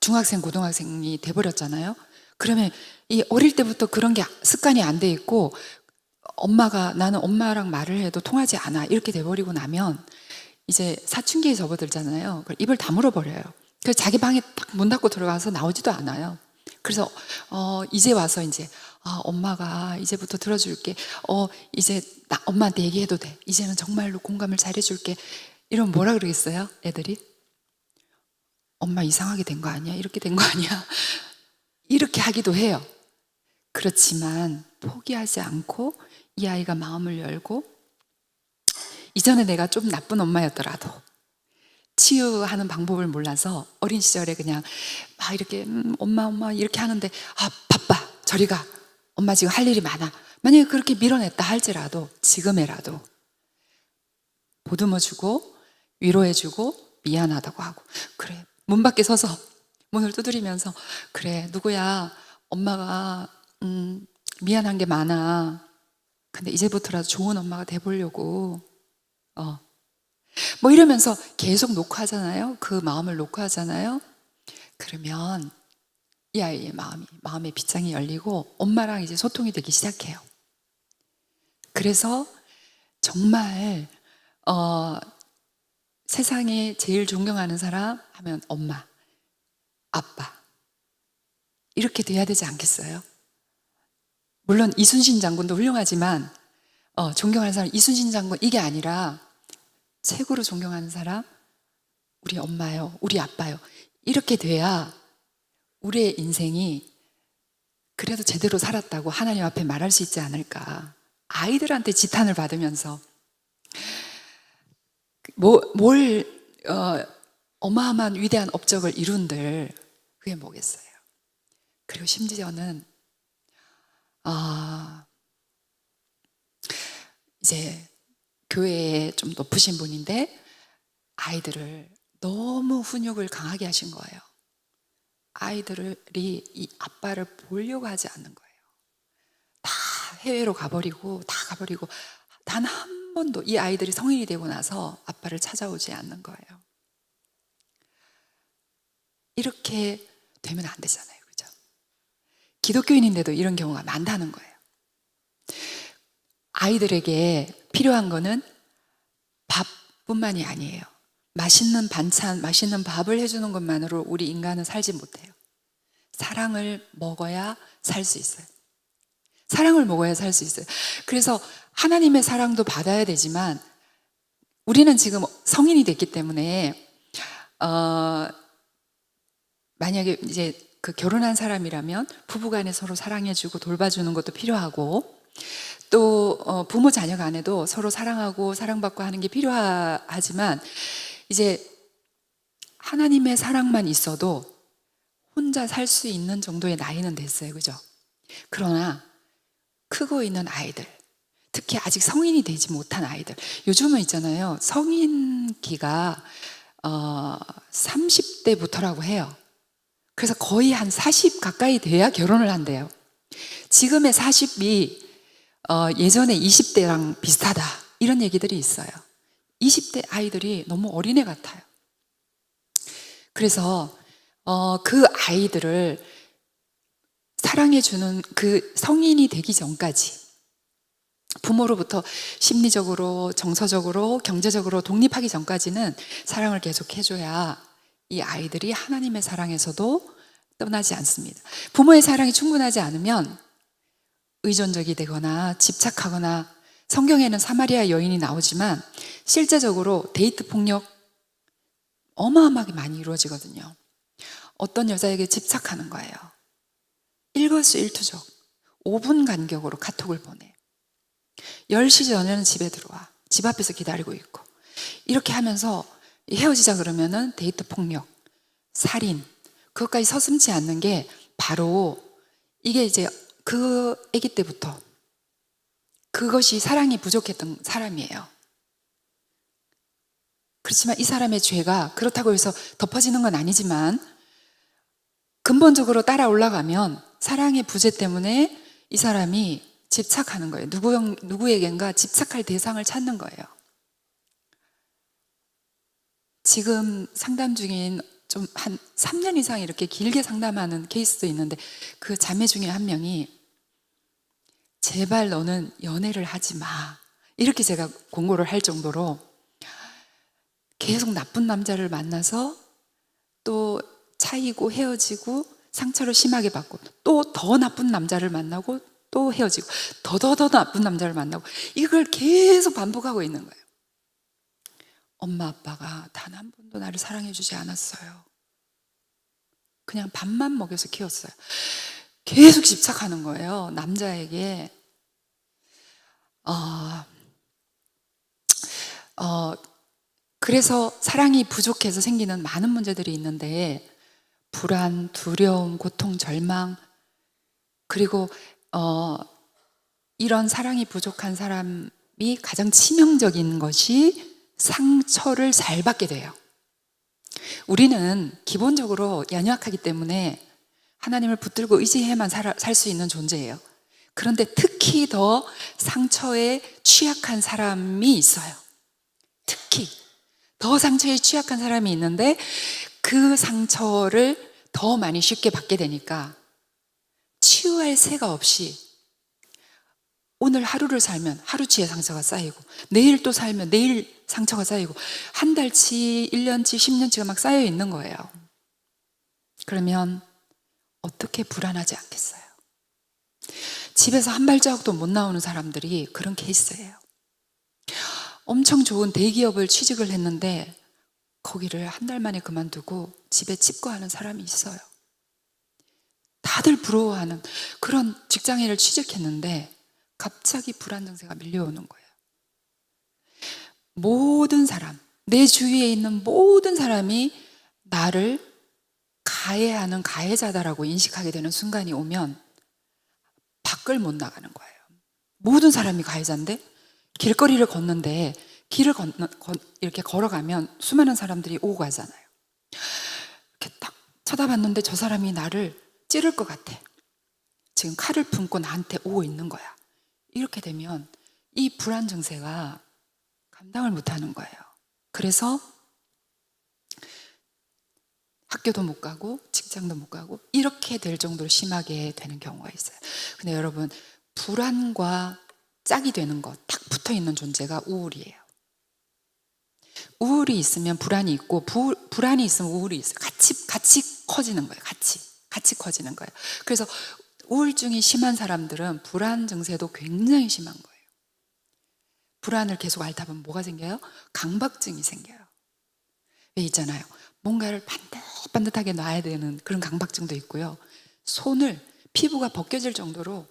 중학생, 고등학생이 돼버렸잖아요. 그러면 이 어릴 때부터 그런 게 습관이 안 돼 있고 나는 엄마랑 말을 해도 통하지 않아 이렇게 돼버리고 나면 이제 사춘기에 접어들잖아요. 입을 다물어 버려요. 그래서 자기 방에 딱 문 닫고 들어가서 나오지도 않아요. 그래서 이제 와서 이제 엄마가 이제부터 들어줄게. 이제 나 엄마한테 얘기해도 돼. 이제는 정말로 공감을 잘해줄게. 이러면 뭐라 그러겠어요? 애들이 엄마 이상하게 된 거 아니야? 이렇게 된 거 아니야? 이렇게 하기도 해요. 그렇지만 포기하지 않고 이 아이가 마음을 열고, 이전에 내가 좀 나쁜 엄마였더라도 치유하는 방법을 몰라서 어린 시절에 그냥 막 이렇게 엄마 이렇게 하는데 바빠 저리 가 엄마 지금 할 일이 많아, 만약에 그렇게 밀어냈다 할지라도 지금에라도 보듬어주고 위로해주고 미안하다고 하고, 그래 문 밖에 서서 문을 두드리면서 그래 누구야 엄마가 미안한 게 많아. 근데 이제부터라도 좋은 엄마가 돼보려고 뭐 이러면서 계속 녹화하잖아요. 그 마음을 녹화하잖아요. 그러면 이 아이의 마음의 빗장이 열리고 엄마랑 이제 소통이 되기 시작해요. 그래서 정말 세상에 제일 존경하는 사람 하면 엄마, 아빠. 이렇게 돼야 되지 않겠어요? 물론 이순신 장군도 훌륭하지만 존경하는 사람 이순신 장군 이게 아니라 최고로 존경하는 사람 우리 엄마요, 우리 아빠요. 이렇게 돼야 우리의 인생이 그래도 제대로 살았다고 하나님 앞에 말할 수 있지 않을까. 아이들한테 지탄을 받으면서 어마어마한 위대한 업적을 이룬들 그게 뭐겠어요. 그리고 심지어는 이제 교회에 좀 높으신 분인데 아이들을 너무 훈육을 강하게 하신 거예요. 아이들이 이 아빠를 보려고 하지 않는 거예요. 다 해외로 가버리고 단 한 번도 이 아이들이 성인이 되고 나서 아빠를 찾아오지 않는 거예요. 이렇게 되면 안 되잖아요. 그죠? 기독교인인데도 이런 경우가 많다는 거예요. 아이들에게 필요한 거는 밥뿐만이 아니에요. 맛있는 반찬, 맛있는 밥을 해주는 것만으로 우리 인간은 살지 못해요. 사랑을 먹어야 살 수 있어요. 사랑을 먹어야 살 수 있어요. 그래서 하나님의 사랑도 받아야 되지만 우리는 지금 성인이 됐기 때문에 만약에 이제 그 결혼한 사람이라면 부부간에 서로 사랑해주고 돌봐주는 것도 필요하고 또 부모 자녀 간에도 서로 사랑하고 사랑받고 하는 게 필요하지만 이제 하나님의 사랑만 있어도 혼자 살 수 있는 정도의 나이는 됐어요. 그죠? 그러나 크고 있는 아이들, 특히 아직 성인이 되지 못한 아이들, 요즘은 있잖아요. 성인기가 30대부터라고 해요. 그래서 거의 한 40 가까이 돼야 결혼을 한대요. 지금의 40이 예전에 20대랑 비슷하다 이런 얘기들이 있어요. 20대 아이들이 너무 어린애 같아요. 그래서 그 아이들을 사랑해주는 그 성인이 되기 전까지 부모로부터 심리적으로, 정서적으로, 경제적으로 독립하기 전까지는 사랑을 계속 해줘야 이 아이들이 하나님의 사랑에서도 떠나지 않습니다. 부모의 사랑이 충분하지 않으면 의존적이 되거나 집착하거나 성경에는 사마리아 여인이 나오지만 실제적으로 데이트 폭력 어마어마하게 많이 이루어지거든요. 어떤 여자에게 집착하는 거예요. 일거수일투족 5분 간격으로 카톡을 보내. 10시 전에는 집에 들어와. 집 앞에서 기다리고 있고. 이렇게 하면서 헤어지자 그러면은 데이트 폭력, 살인, 그것까지 서슴지 않는 게 바로 이게 이제 그 아기 때부터 그것이 사랑이 부족했던 사람이에요. 그렇지만 이 사람의 죄가 그렇다고 해서 덮어지는 건 아니지만 근본적으로 따라 올라가면 사랑의 부재 때문에 이 사람이 집착하는 거예요. 누구에겐가 집착할 대상을 찾는 거예요. 지금 상담 중인 좀 한 3년 이상 이렇게 길게 상담하는 케이스도 있는데 그 자매 중에 한 명이 제발 너는 연애를 하지 마. 이렇게 제가 공고를 할 정도로 계속 나쁜 남자를 만나서 또 차이고 헤어지고 상처를 심하게 받고 또 더 나쁜 남자를 만나고 또 헤어지고 더 나쁜 남자를 만나고 이걸 계속 반복하고 있는 거예요. 엄마 아빠가 단 한 번도 나를 사랑해 주지 않았어요. 그냥 밥만 먹여서 키웠어요. 계속 집착하는 거예요. 남자에게. 그래서 사랑이 부족해서 생기는 많은 문제들이 있는데 불안, 두려움, 고통, 절망 그리고 이런 사랑이 부족한 사람이 가장 치명적인 것이 상처를 잘 받게 돼요. 우리는 기본적으로 연약하기 때문에 하나님을 붙들고 의지해만 살 수 있는 존재예요. 그런데 특히 더 상처에 취약한 사람이 있어요. 특히 더 상처에 취약한 사람이 있는데 그 상처를 더 많이 쉽게 받게 되니까 치유할 새가 없이 오늘 하루를 살면 하루치의 상처가 쌓이고 내일 또 살면 내일 상처가 쌓이고 한 달치, 1년치, 10년치가 막 쌓여 있는 거예요. 그러면 어떻게 불안하지 않겠어요? 집에서 한 발자국도 못 나오는 사람들이 그런 케이스예요. 엄청 좋은 대기업을 취직을 했는데 거기를 한 달 만에 그만두고 집에 칩거하는 사람이 있어요. 다들 부러워하는 그런 직장인을 취직했는데 갑자기 불안 증세가 밀려오는 거예요. 모든 사람, 내 주위에 있는 모든 사람이 나를 가해하는 가해자다라고 인식하게 되는 순간이 오면 밖을 못 나가는 거예요. 모든 사람이 가해자인데 길거리를 걷는데 길을 이렇게 걸어가면 수많은 사람들이 오고 가잖아요. 이렇게 딱 쳐다봤는데 저 사람이 나를 찌를 것 같아. 지금 칼을 품고 나한테 오고 있는 거야. 이렇게 되면 이 불안 증세가 감당을 못하는 거예요. 그래서 학교도 못 가고 직장도 못 가고 이렇게 될 정도로 심하게 되는 경우가 있어요. 근데 여러분, 불안과 짝이 되는 것, 딱 붙어 있는 존재가 우울이에요. 우울이 있으면 불안이 있고 불안이 있으면 우울이 있어요. 같이 커지는 거예요. 같이 커지는 거예요. 그래서 우울증이 심한 사람들은 불안 증세도 굉장히 심한 거예요. 불안을 계속 앓다 보면 뭐가 생겨요? 강박증이 생겨요. 왜 있잖아요. 뭔가를 반듯반듯하게 놔야 되는 그런 강박증도 있고요. 손을 피부가 벗겨질 정도로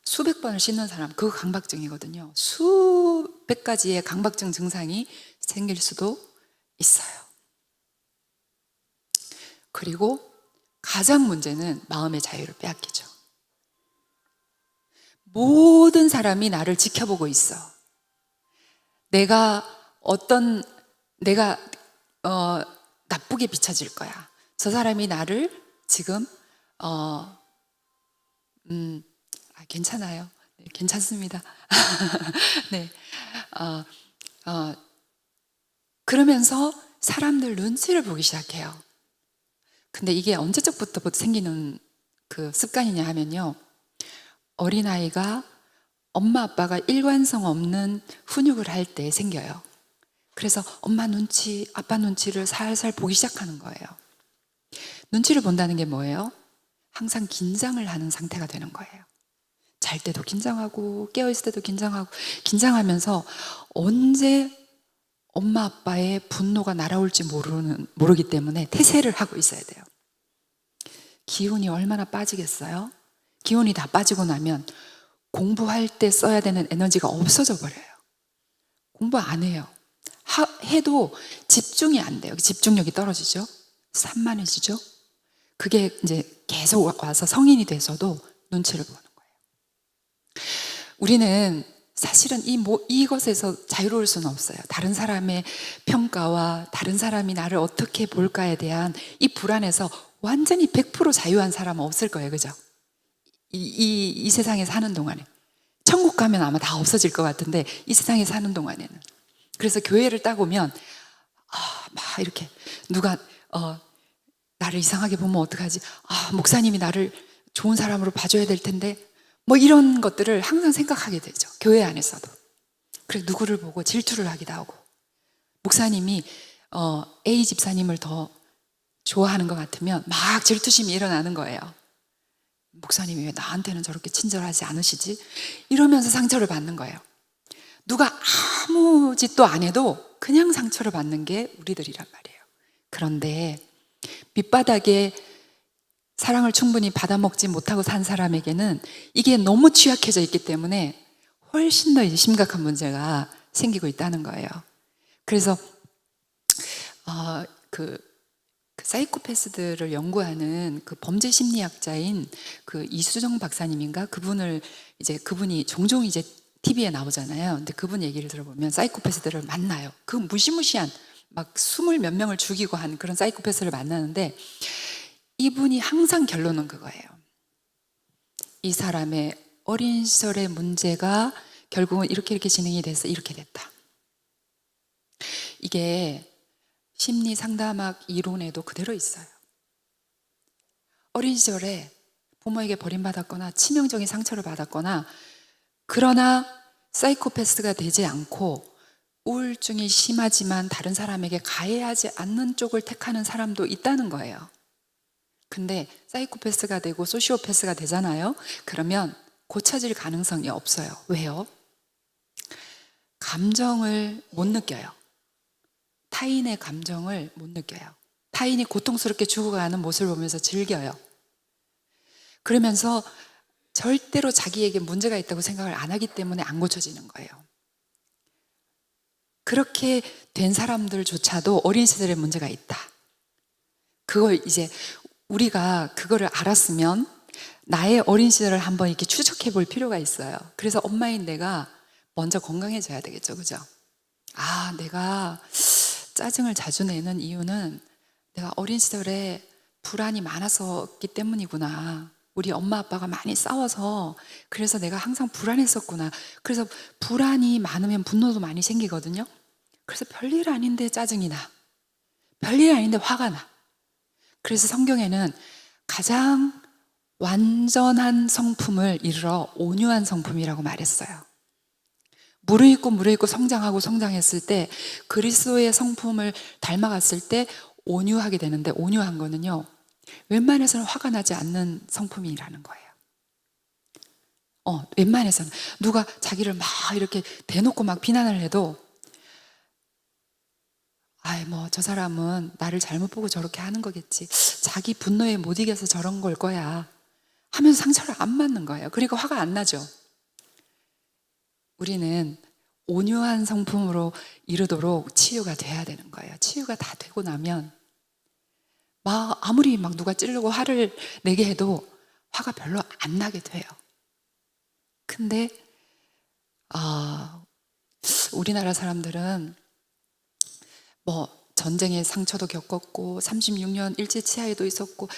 수백 번을 씻는 사람, 그거 강박증이거든요. 수백 가지의 강박증 증상이 생길 수도 있어요. 그리고 가장 문제는 마음의 자유를 빼앗기죠. 모든 사람이 나를 지켜보고 있어. 내가 나쁘게 비춰질 거야. 저 사람이 나를 지금 괜찮아요. 네, 괜찮습니다. 네, 그러면서 사람들 눈치를 보기 시작해요. 근데 이게 언제적부터 생기는 그 습관이냐 하면요, 어린아이가 엄마 아빠가 일관성 없는 훈육을 할 때 생겨요. 그래서 엄마 눈치, 아빠 눈치를 살살 보기 시작하는 거예요. 눈치를 본다는 게 뭐예요? 항상 긴장을 하는 상태가 되는 거예요. 잘 때도 긴장하고 깨어있을 때도 긴장하고, 긴장하면서 언제 엄마 아빠의 분노가 날아올지 모르기 때문에 태세를 하고 있어야 돼요. 기운이 얼마나 빠지겠어요? 기운이 다 빠지고 나면 공부할 때 써야 되는 에너지가 없어져 버려요. 공부 안 해요. 해도 집중이 안 돼요. 집중력이 떨어지죠. 산만해지죠. 그게 이제 계속 와서 성인이 돼서도 눈치를 보는 거예요. 우리는 사실은 이것에서 자유로울 수는 없어요. 다른 사람의 평가와 다른 사람이 나를 어떻게 볼까에 대한 이 불안에서 완전히 100% 자유한 사람은 없을 거예요. 그죠? 이 세상에 사는 동안에. 천국 가면 아마 다 없어질 것 같은데 이 세상에 사는 동안에는. 그래서 교회를 딱 오면 막 이렇게 누가 나를 이상하게 보면 어떡하지? 목사님이 나를 좋은 사람으로 봐줘야 될 텐데 뭐 이런 것들을 항상 생각하게 되죠. 교회 안에서도. 그래서 누구를 보고 질투를 하기도 하고, 목사님이 A 집사님을 더 좋아하는 것 같으면 막 질투심이 일어나는 거예요. 목사님이 왜 나한테는 저렇게 친절하지 않으시지? 이러면서 상처를 받는 거예요. 누가 아무 짓도 안 해도 그냥 상처를 받는 게 우리들이란 말이에요. 그런데 밑바닥에 사랑을 충분히 받아먹지 못하고 산 사람에게는 이게 너무 취약해져 있기 때문에 훨씬 더 이제 심각한 문제가 생기고 있다는 거예요. 그래서 그 사이코패스들을 연구하는 그 범죄 심리학자인 그 이수정 박사님인가, 그분이 종종 이제 TV에 나오잖아요. 근데 그분 얘기를 들어보면 사이코패스들을 만나요. 그 무시무시한 막 20몇 명을 죽이고 한 그런 사이코패스를 만나는데 이분이 항상 결론은 그거예요. 이 사람의 어린 시절의 문제가 결국은 이렇게 진행이 돼서 이렇게 됐다. 이게 심리 상담학 이론에도 그대로 있어요. 어린 시절에 부모에게 버림받았거나 치명적인 상처를 받았거나, 그러나 사이코패스가 되지 않고 우울증이 심하지만 다른 사람에게 가해하지 않는 쪽을 택하는 사람도 있다는 거예요. 근데 사이코패스가 되고 소시오패스가 되잖아요. 그러면 고쳐질 가능성이 없어요. 왜요? 감정을 못 느껴요. 타인의 감정을 못 느껴요. 타인이 고통스럽게 죽어가는 모습을 보면서 즐겨요. 그러면서 절대로 자기에게 문제가 있다고 생각을 안 하기 때문에 안 고쳐지는 거예요. 그렇게 된 사람들조차도 어린 시절에 문제가 있다. 그걸 이제 우리가 그거를 알았으면 나의 어린 시절을 한번 이렇게 추적해 볼 필요가 있어요. 그래서 엄마인 내가 먼저 건강해져야 되겠죠. 그죠? 아, 내가 짜증을 자주 내는 이유는 내가 어린 시절에 불안이 많았었기 때문이구나. 우리 엄마 아빠가 많이 싸워서 그래서 내가 항상 불안했었구나. 그래서 불안이 많으면 분노도 많이 생기거든요. 그래서 별일 아닌데 짜증이 나. 별일 아닌데 화가 나. 그래서 성경에는 가장 완전한 성품을 이르러 온유한 성품이라고 말했어요. 무르익고 성장하고 성장했을 때 그리스도의 성품을 닮아갔을 때 온유하게 되는데, 온유한 거는요 웬만해서는 화가 나지 않는 성품이라는 거예요. 웬만해서는 누가 자기를 막 이렇게 대놓고 막 비난을 해도 아이 뭐 저 사람은 나를 잘못 보고 저렇게 하는 거겠지, 자기 분노에 못 이겨서 저런 걸 거야 하면서 상처를 안 맞는 거예요. 그러니까 화가 안 나죠. 우리는 온유한 성품으로 이르도록 치유가 돼야 되는 거예요. 치유가 다 되고 나면 아무리 막 누가 찌르고 화를 내게 해도 화가 별로 안 나게 돼요. 근데 우리나라 사람들은 전쟁의 상처도 겪었고 36년 일제치하에도 있었고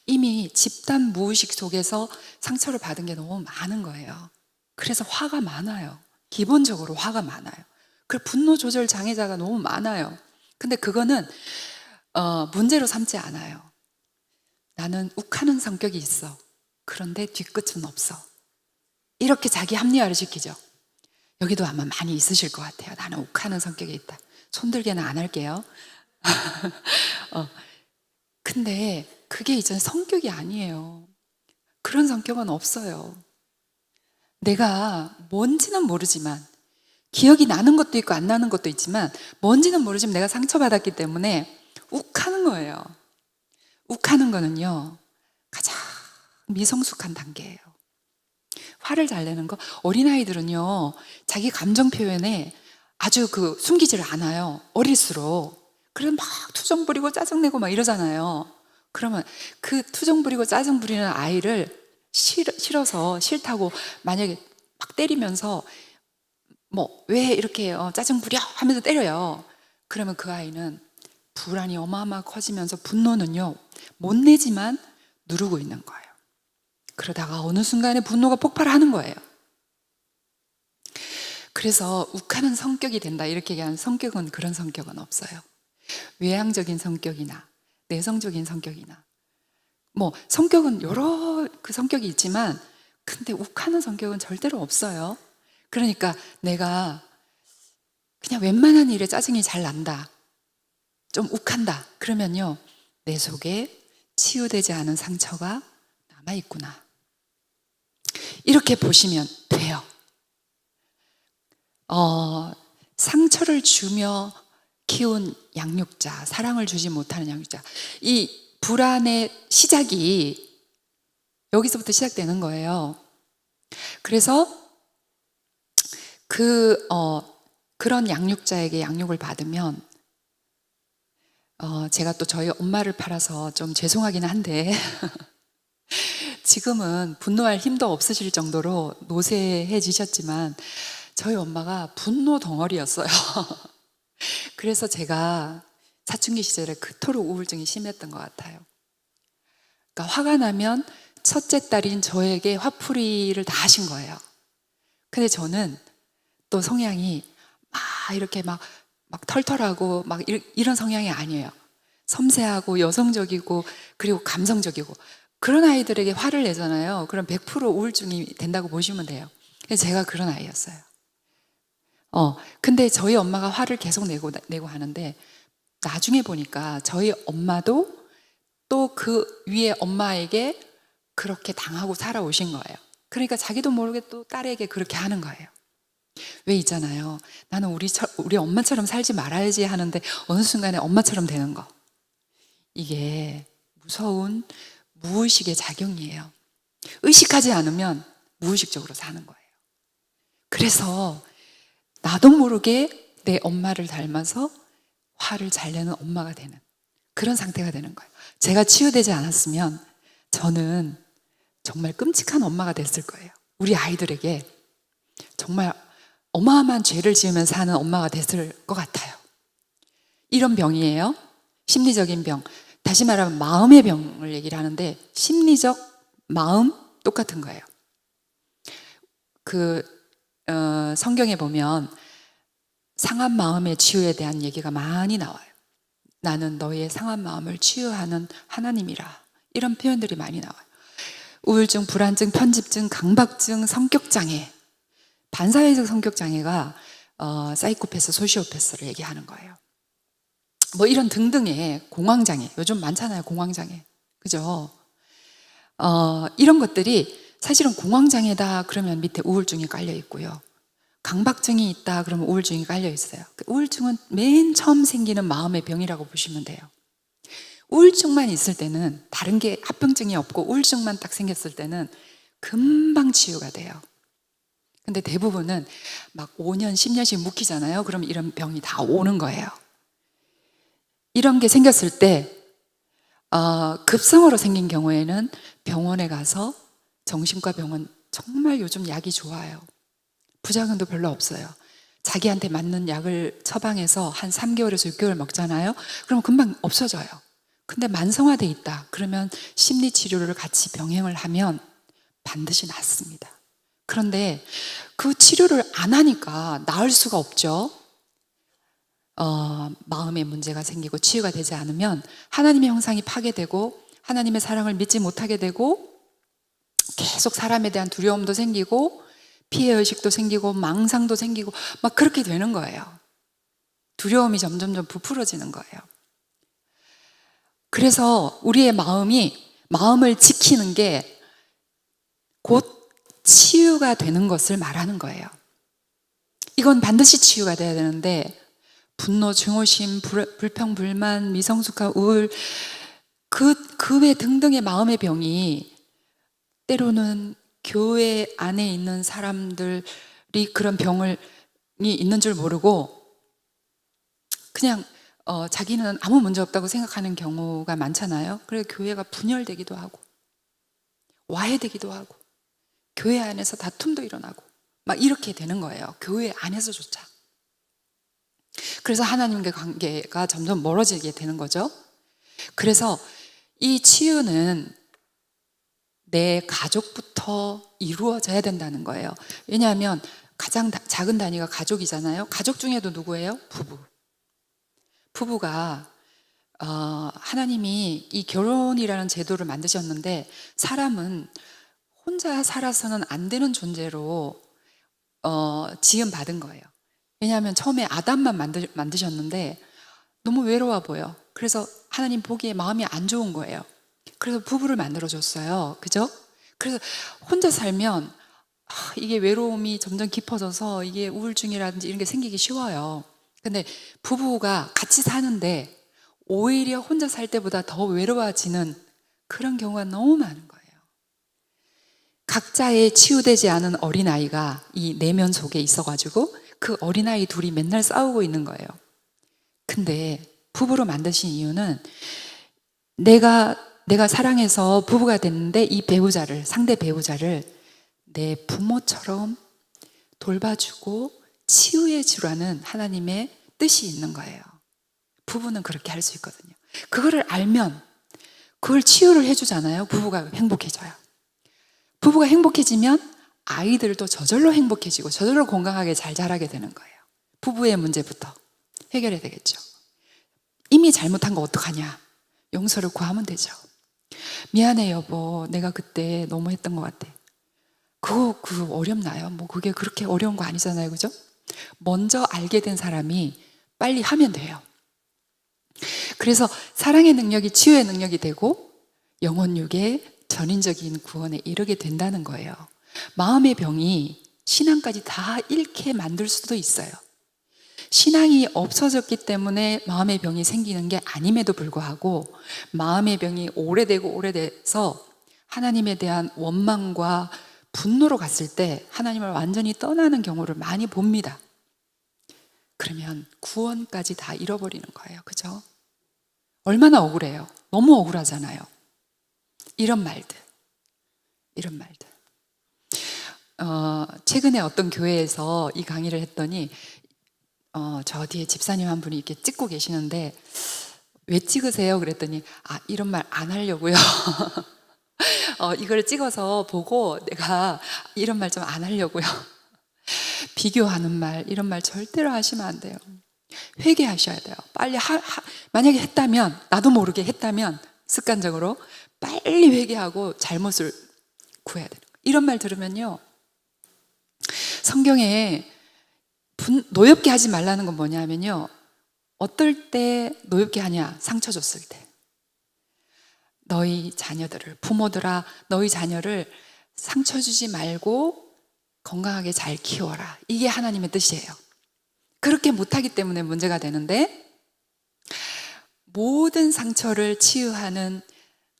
이미 집단 무의식 속에서 상처를 받은 게 너무 많은 거예요. 그래서 화가 많아요. 기본적으로 화가 많아요. 그리고 분노 조절 장애자가 너무 많아요. 근데 그거는 문제로 삼지 않아요. 나는 욱하는 성격이 있어. 그런데 뒤끝은 없어. 이렇게 자기 합리화를 시키죠. 여기도 아마 많이 있으실 것 같아요. 나는 욱하는 성격이 있다. 손들게는 안 할게요. 근데 그게 이제 성격이 아니에요. 그런 성격은 없어요. 내가 뭔지는 모르지만, 기억이 나는 것도 있고 안 나는 것도 있지만 뭔지는 모르지만 내가 상처받았기 때문에 욱하는 거예요. 욱하는 거는요 가장 미성숙한 단계예요. 화를 잘 내는 거, 어린아이들은요 자기 감정 표현에 아주 숨기지를 않아요. 어릴수록. 그래서 막 투정 부리고 짜증 내고 막 이러잖아요. 그러면 그 투정 부리고 짜증 부리는 아이를 싫어서 싫다고 만약에 막 때리면서 왜 이렇게 짜증 부려 하면서 때려요. 그러면 그 아이는 불안이 어마어마하게 커지면서 분노는요 못 내지만 누르고 있는 거예요. 그러다가 어느 순간에 분노가 폭발하는 거예요. 그래서 욱하는 성격이 된다 이렇게 얘기하는 성격은, 그런 성격은 없어요. 외향적인 성격이나 내성적인 성격이나 성격은 여러 성격이 있지만 근데 욱하는 성격은 절대로 없어요. 그러니까 내가 그냥 웬만한 일에 짜증이 잘 난다, 좀 욱한다, 그러면요 내 속에 치유되지 않은 상처가 남아있구나 이렇게 보시면 돼요. 상처를 주며 키운 양육자, 사랑을 주지 못하는 양육자, 이 불안의 시작이 여기서부터 시작되는 거예요. 그래서 그런 양육자에게 양육을 받으면 제가 또 저희 엄마를 팔아서 좀 죄송하긴 한데 지금은 분노할 힘도 없으실 정도로 노쇠해지셨지만 저희 엄마가 분노 덩어리였어요. 그래서 제가 사춘기 시절에 그토록 우울증이 심했던 것 같아요. 그러니까 화가 나면 첫째 딸인 저에게 화풀이를 다 하신 거예요. 근데 저는 또 성향이 이렇게 막 털털하고 막 이런 성향이 아니에요. 섬세하고 여성적이고 그리고 감성적이고 그런 아이들에게 화를 내잖아요. 그럼 100% 우울증이 된다고 보시면 돼요. 제가 그런 아이였어요. 근데 저희 엄마가 화를 계속 내고 하는데 나중에 보니까 저희 엄마도 또 그 위에 엄마에게 그렇게 당하고 살아오신 거예요. 그러니까 자기도 모르게 또 딸에게 그렇게 하는 거예요. 왜 있잖아요. 나는 우리 엄마처럼 살지 말아야지 하는데 어느 순간에 엄마처럼 되는 거. 이게 무서운 무의식의 작용이에요. 의식하지 않으면 무의식적으로 사는 거예요. 그래서 나도 모르게 내 엄마를 닮아서 화를 잘 내는 엄마가 되는 그런 상태가 되는 거예요. 제가 치유되지 않았으면 저는 정말 끔찍한 엄마가 됐을 거예요. 우리 아이들에게 정말 어마어마한 죄를 지으면서 사는 엄마가 됐을 것 같아요. 이런 병이에요. 심리적인 병. 다시 말하면 마음의 병을 얘기를 하는데 심리적 마음 똑같은 거예요. 성경에 보면 상한 마음의 치유에 대한 얘기가 많이 나와요. 나는 너의 상한 마음을 치유하는 하나님이라. 이런 표현들이 많이 나와요. 우울증, 불안증, 편집증, 강박증, 성격장애. 반사회적 성격장애가 사이코패스, 소시오패스를 얘기하는 거예요. 뭐 이런 등등의 공황장애. 요즘 많잖아요, 공황장애. 그죠? 이런 것들이 사실은 공황장애다 그러면 밑에 우울증이 깔려 있고요. 강박증이 있다 그러면 우울증이 깔려 있어요. 우울증은 맨 처음 생기는 마음의 병이라고 보시면 돼요. 우울증만 있을 때는 다른 게 합병증이 없고 우울증만 딱 생겼을 때는 금방 치유가 돼요. 근데 대부분은 막 5년, 10년씩 묵히잖아요. 그럼 이런 병이 다 오는 거예요. 이런 게 생겼을 때 급성으로 생긴 경우에는 병원에 가서 정신과 병원 정말 요즘 약이 좋아요. 부작용도 별로 없어요. 자기한테 맞는 약을 처방해서 한 3개월에서 6개월 먹잖아요. 그럼 금방 없어져요. 근데 만성화돼 있다. 그러면 심리치료를 같이 병행을 하면 반드시 낫습니다. 그런데 그 치료를 안 하니까 나을 수가 없죠. 마음의 문제가 생기고 치유가 되지 않으면 하나님의 형상이 파괴되고 하나님의 사랑을 믿지 못하게 되고 계속 사람에 대한 두려움도 생기고 피해의식도 생기고 망상도 생기고 막 그렇게 되는 거예요. 두려움이 점점점 부풀어지는 거예요. 그래서 우리의 마음을 지키는 게 곧 치유가 되는 것을 말하는 거예요. 이건 반드시 치유가 돼야 되는데 분노, 증오심, 불평, 불만, 미성숙함, 우울 그 외 등등의 마음의 병이 때로는 교회 안에 있는 사람들이 그런 병이 있는 줄 모르고 그냥 자기는 아무 문제 없다고 생각하는 경우가 많잖아요. 그래서 교회가 분열되기도 하고 와해되기도 하고 교회 안에서 다툼도 일어나고 막 이렇게 되는 거예요. 교회 안에서조차. 그래서 하나님과의 관계가 점점 멀어지게 되는 거죠. 그래서 이 치유는 내 가족부터 이루어져야 된다는 거예요. 왜냐하면 가장 작은 단위가 가족이잖아요. 가족 중에도 누구예요? 부부가 하나님이 이 결혼이라는 제도를 만드셨는데 사람은 혼자 살아서는 안 되는 존재로 지음 받은 거예요. 왜냐하면 처음에 아담만 만드셨는데 너무 외로워 보여. 그래서 하나님 보기에 마음이 안 좋은 거예요. 그래서 부부를 만들어줬어요. 그죠? 그래서 혼자 살면 이게 외로움이 점점 깊어져서 이게 우울증이라든지 이런 게 생기기 쉬워요. 근데 부부가 같이 사는데 오히려 혼자 살 때보다 더 외로워지는 그런 경우가 너무 많은 거예요. 각자의 치유되지 않은 어린아이가 이 내면 속에 있어가지고 그 어린아이 둘이 맨날 싸우고 있는 거예요. 근데 부부로 만드신 이유는 내가 사랑해서 부부가 됐는데 이 상대 배우자를 내 부모처럼 돌봐주고 치유해 주라는 하나님의 뜻이 있는 거예요. 부부는 그렇게 할 수 있거든요. 그거를 알면 그걸 치유를 해주잖아요. 부부가 행복해져요. 부부가 행복해지면 아이들도 저절로 행복해지고 저절로 건강하게 잘 자라게 되는 거예요. 부부의 문제부터 해결해야 되겠죠. 이미 잘못한 거 어떡하냐? 용서를 구하면 되죠. 미안해 여보, 내가 그때 너무 했던 것 같아. 그거 어렵나요? 뭐 그게 그렇게 어려운 거 아니잖아요, 그죠? 먼저 알게 된 사람이 빨리 하면 돼요. 그래서 사랑의 능력이 치유의 능력이 되고 영혼육의 전인적인 구원에 이르게 된다는 거예요. 마음의 병이 신앙까지 다 잃게 만들 수도 있어요. 신앙이 없어졌기 때문에 마음의 병이 생기는 게 아님에도 불구하고 마음의 병이 오래돼서 하나님에 대한 원망과 분노로 갔을 때 하나님을 완전히 떠나는 경우를 많이 봅니다. 그러면 구원까지 다 잃어버리는 거예요. 그죠? 얼마나 억울해요. 너무 억울하잖아요. 이런 말들. 최근에 어떤 교회에서 이 강의를 했더니 저 뒤에 집사님 한 분이 이렇게 찍고 계시는데 왜 찍으세요? 그랬더니 이런 말 안 하려고요. 이걸 찍어서 보고 내가 이런 말 좀 안 하려고요. 비교하는 말, 이런 말 절대로 하시면 안 돼요. 회개하셔야 돼요. 빨리 만약에 했다면, 나도 모르게 했다면 습관적으로 빨리 회개하고 잘못을 구해야 돼요. 이런 말 들으면요, 성경에 노엽게 하지 말라는 건 뭐냐면요, 어떨 때 노엽게 하냐? 상처 줬을 때. 너희 자녀들을, 부모들아, 너희 자녀를 상처 주지 말고 건강하게 잘 키워라. 이게 하나님의 뜻이에요. 그렇게 못하기 때문에 문제가 되는데, 모든 상처를 치유하는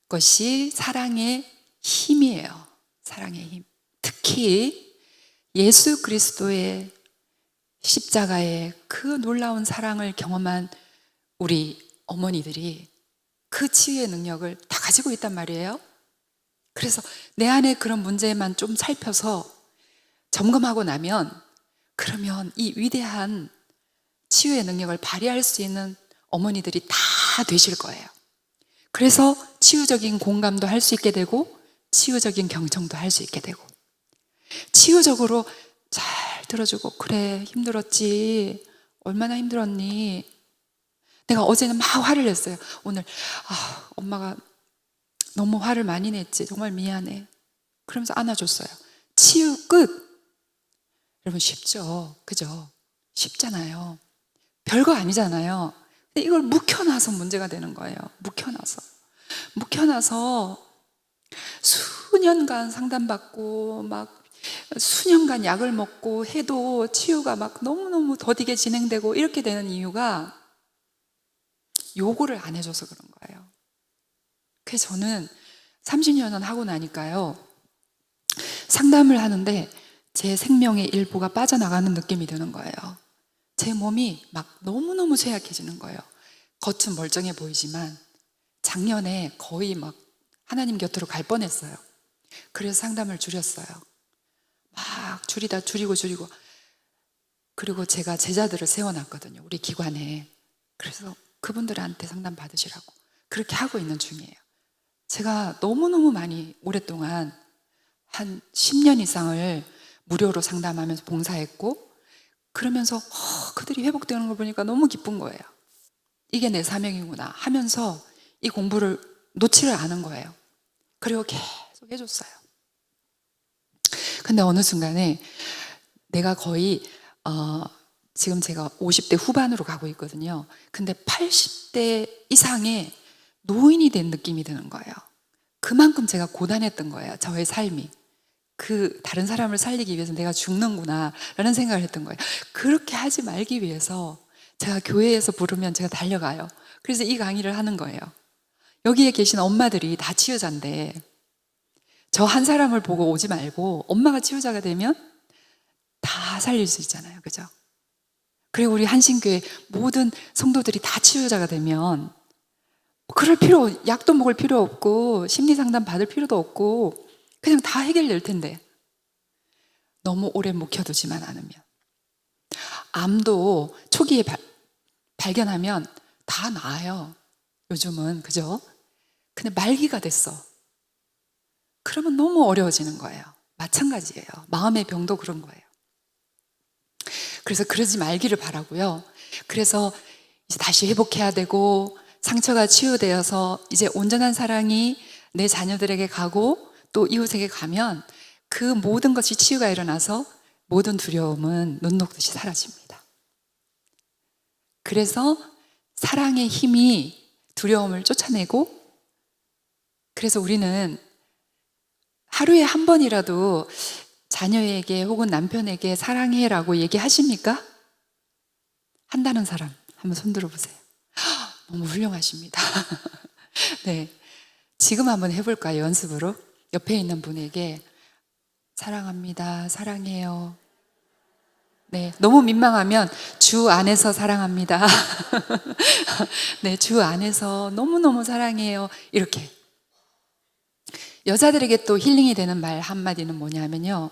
것이 사랑의 힘이에요. 사랑의 힘. 특히 예수 그리스도의 십자가의 그 놀라운 사랑을 경험한 우리 어머니들이 그 치유의 능력을 다 가지고 있단 말이에요. 그래서 내 안에 그런 문제만 좀 살펴서 점검하고 나면, 그러면 이 위대한 치유의 능력을 발휘할 수 있는 어머니들이 다 되실 거예요. 그래서 치유적인 공감도 할 수 있게 되고 치유적인 경청도 할 수 있게 되고, 치유적으로 잘 들어주고, 그래 힘들었지, 얼마나 힘들었니, 내가 어제는 막 화를 냈어요, 오늘 엄마가 너무 화를 많이 냈지, 정말 미안해, 그러면서 안아줬어요. 치유 끝. 여러분 쉽죠? 그죠? 쉽잖아요. 별거 아니잖아요. 근데 이걸 묵혀놔서 문제가 되는 거예요. 묵혀놔서 수년간 상담받고 막 수년간 약을 먹고 해도 치유가 막 너무너무 더디게 진행되고 이렇게 되는 이유가 요구를 안 해줘서 그런 거예요. 그래서 저는 30년은 하고 나니까요, 상담을 하는데 제 생명의 일부가 빠져나가는 느낌이 드는 거예요. 제 몸이 막 너무너무 쇠약해지는 거예요. 겉은 멀쩡해 보이지만 작년에 거의 막 하나님 곁으로 갈 뻔했어요. 그래서 상담을 줄였어요. 막 줄이고 그리고 제가 제자들을 세워놨거든요, 우리 기관에. 그래서 그분들한테 상담 받으시라고 그렇게 하고 있는 중이에요. 제가 너무너무 많이 오랫동안 한 10년 이상을 무료로 상담하면서 봉사했고, 그러면서 그들이 회복되는 걸 보니까 너무 기쁜 거예요. 이게 내 사명이구나 하면서 이 공부를 놓지를 않은 거예요. 그리고 계속 해줬어요. 근데 어느 순간에 내가 거의 지금 제가 50대 후반으로 가고 있거든요. 근데 80대 이상의 노인이 된 느낌이 드는 거예요. 그만큼 제가 고단했던 거예요, 저의 삶이. 다른 사람을 살리기 위해서 내가 죽는구나 라는 생각을 했던 거예요. 그렇게 하지 말기 위해서 제가 교회에서 부르면 제가 달려가요. 그래서 이 강의를 하는 거예요. 여기에 계신 엄마들이 다 치유자인데 저 한 사람을 보고 오지 말고 엄마가 치유자가 되면 다 살릴 수 있잖아요. 그죠? 그리고 우리 한신교회 모든 성도들이 다 치유자가 되면 약도 먹을 필요 없고 심리상담 받을 필요도 없고 그냥 다 해결될 텐데, 너무 오래 묵혀두지만 않으면. 암도 초기에 발견하면 다 나아요, 요즘은. 그죠? 근데 말기가 됐어. 그러면 너무 어려워지는 거예요. 마찬가지예요. 마음의 병도 그런 거예요. 그래서 그러지 말기를 바라고요. 그래서 이제 다시 회복해야 되고, 상처가 치유되어서 이제 온전한 사랑이 내 자녀들에게 가고 또 이웃에게 가면 그 모든 것이 치유가 일어나서 모든 두려움은 눈 녹듯이 사라집니다. 그래서 사랑의 힘이 두려움을 쫓아내고, 그래서 우리는 하루에 한 번이라도 자녀에게 혹은 남편에게 사랑해라고 얘기하십니까? 한다는 사람 한번 손 들어보세요. 너무 훌륭하십니다. 네, 지금 한번 해볼까요? 연습으로 옆에 있는 분에게 사랑합니다, 사랑해요. 네, 너무 민망하면 주 안에서 사랑합니다. 네, 주 안에서 너무너무 사랑해요. 이렇게. 여자들에게 또 힐링이 되는 말 한마디는 뭐냐면요,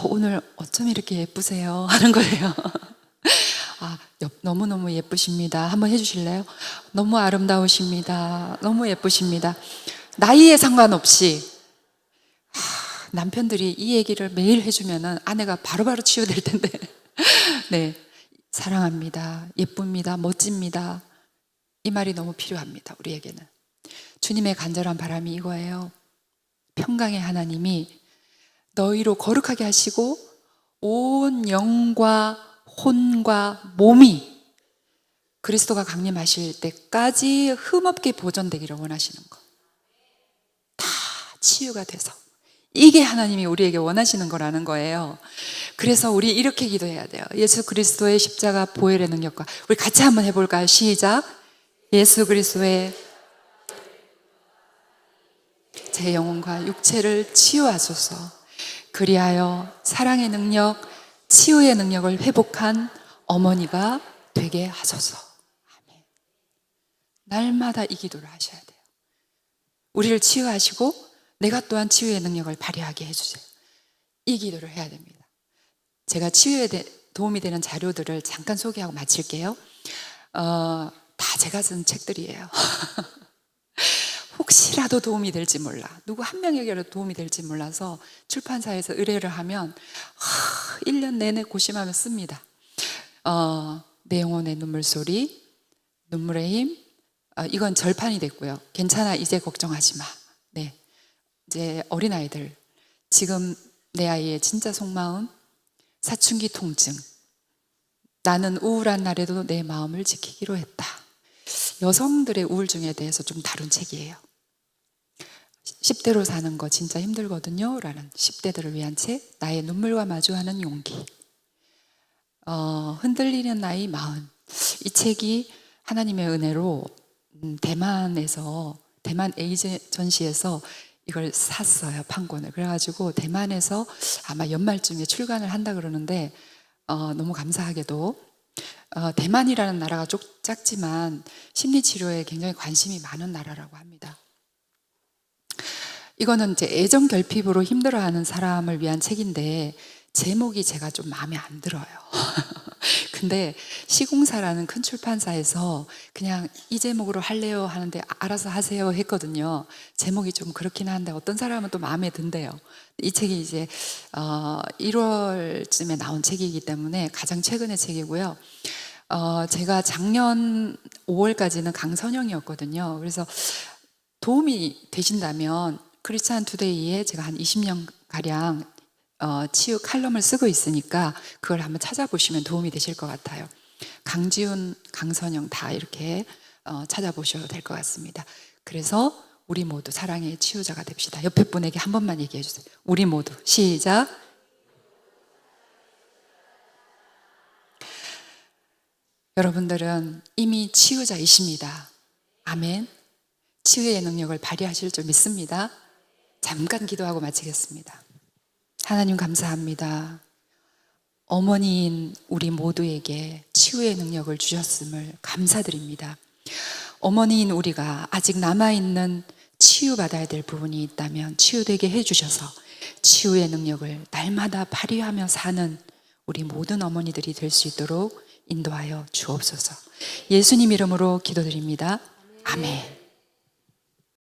오늘 어쩜 이렇게 예쁘세요? 하는 거예요. 너무너무 예쁘십니다. 한번 해주실래요? 너무 아름다우십니다. 너무 예쁘십니다. 나이에 상관없이 남편들이 이 얘기를 매일 해주면은 아내가 바로바로 치유될 텐데. 네, 사랑합니다, 예쁩니다, 멋집니다. 이 말이 너무 필요합니다. 우리에게는. 주님의 간절한 바람이 이거예요. 평강의 하나님이 너희로 거룩하게 하시고 온 영과 혼과 몸이 그리스도가 강림하실 때까지 흠없게 보존되기를 원하시는 것. 다 치유가 돼서. 이게 하나님이 우리에게 원하시는 거라는 거예요. 그래서 우리 이렇게 기도해야 돼요. 예수 그리스도의 십자가 보혈의 능력과, 우리 같이 한번 해볼까요? 시작. 예수 그리스도의 제 영혼과 육체를 치유하소서. 그리하여 사랑의 능력, 치유의 능력을 회복한 어머니가 되게 하소서. 아멘. 날마다 이 기도를 하셔야 돼요. 우리를 치유하시고 내가 또한 치유의 능력을 발휘하게 해주세요. 이 기도를 해야 됩니다. 제가 치유에 도움이 되는 자료들을 잠깐 소개하고 마칠게요. 다 제가 쓴 책들이에요. 혹시라도 도움이 될지 몰라, 누구 한 명에게라도 도움이 될지 몰라서 출판사에서 의뢰를 하면 1년 내내 고심하며 씁니다. 내 영혼의 눈물소리, 눈물의 힘, 이건 절판이 됐고요. 괜찮아, 이제 걱정하지 마. 네, 이제 어린아이들, 지금 내 아이의 진짜 속마음, 사춘기 통증, 나는 우울한 날에도 내 마음을 지키기로 했다. 여성들의 우울증에 대해서 좀 다룬 책이에요. 10대로 사는 거 진짜 힘들거든요 라는 10대들을 위한 책, 나의 눈물과 마주하는 용기. 흔들리는 나이 40. 이 책이 하나님의 은혜로 대만 에이전시에서 이걸 샀어요, 판권을. 그래가지고 대만에서 아마 연말쯤에 출간을 한다 그러는데, 너무 감사하게도 대만이라는 나라가 작지만 심리치료에 굉장히 관심이 많은 나라라고 합니다. 이거는 이제 애정 결핍으로 힘들어하는 사람을 위한 책인데 제목이 제가 좀 마음에 안 들어요. 근데 시공사라는 큰 출판사에서 그냥 이 제목으로 할래요 하는데 알아서 하세요 했거든요. 제목이 좀 그렇긴 한데 어떤 사람은 또 마음에 든대요. 이 책이 이제 1월쯤에 나온 책이기 때문에 가장 최근의 책이고요. 제가 작년 5월까지는 강선영이었거든요. 그래서 도움이 되신다면 크리스찬 투데이에 제가 한 20년가량 치유 칼럼을 쓰고 있으니까 그걸 한번 찾아보시면 도움이 되실 것 같아요. 강지훈, 강선영 다 이렇게 찾아보셔도 될 것 같습니다. 그래서 우리 모두 사랑의 치유자가 됩시다. 옆에 분에게 한 번만 얘기해 주세요. 우리 모두. 시작. 여러분들은 이미 치유자이십니다. 아멘. 치유의 능력을 발휘하실 줄 믿습니다. 잠깐 기도하고 마치겠습니다. 하나님 감사합니다. 어머니인 우리 모두에게 치유의 능력을 주셨음을 감사드립니다. 어머니인 우리가 아직 남아있는 치유받아야 될 부분이 있다면 치유되게 해주셔서 치유의 능력을 날마다 발휘하며 사는 우리 모든 어머니들이 될 수 있도록 인도하여 주옵소서. 예수님 이름으로 기도드립니다. 아멘.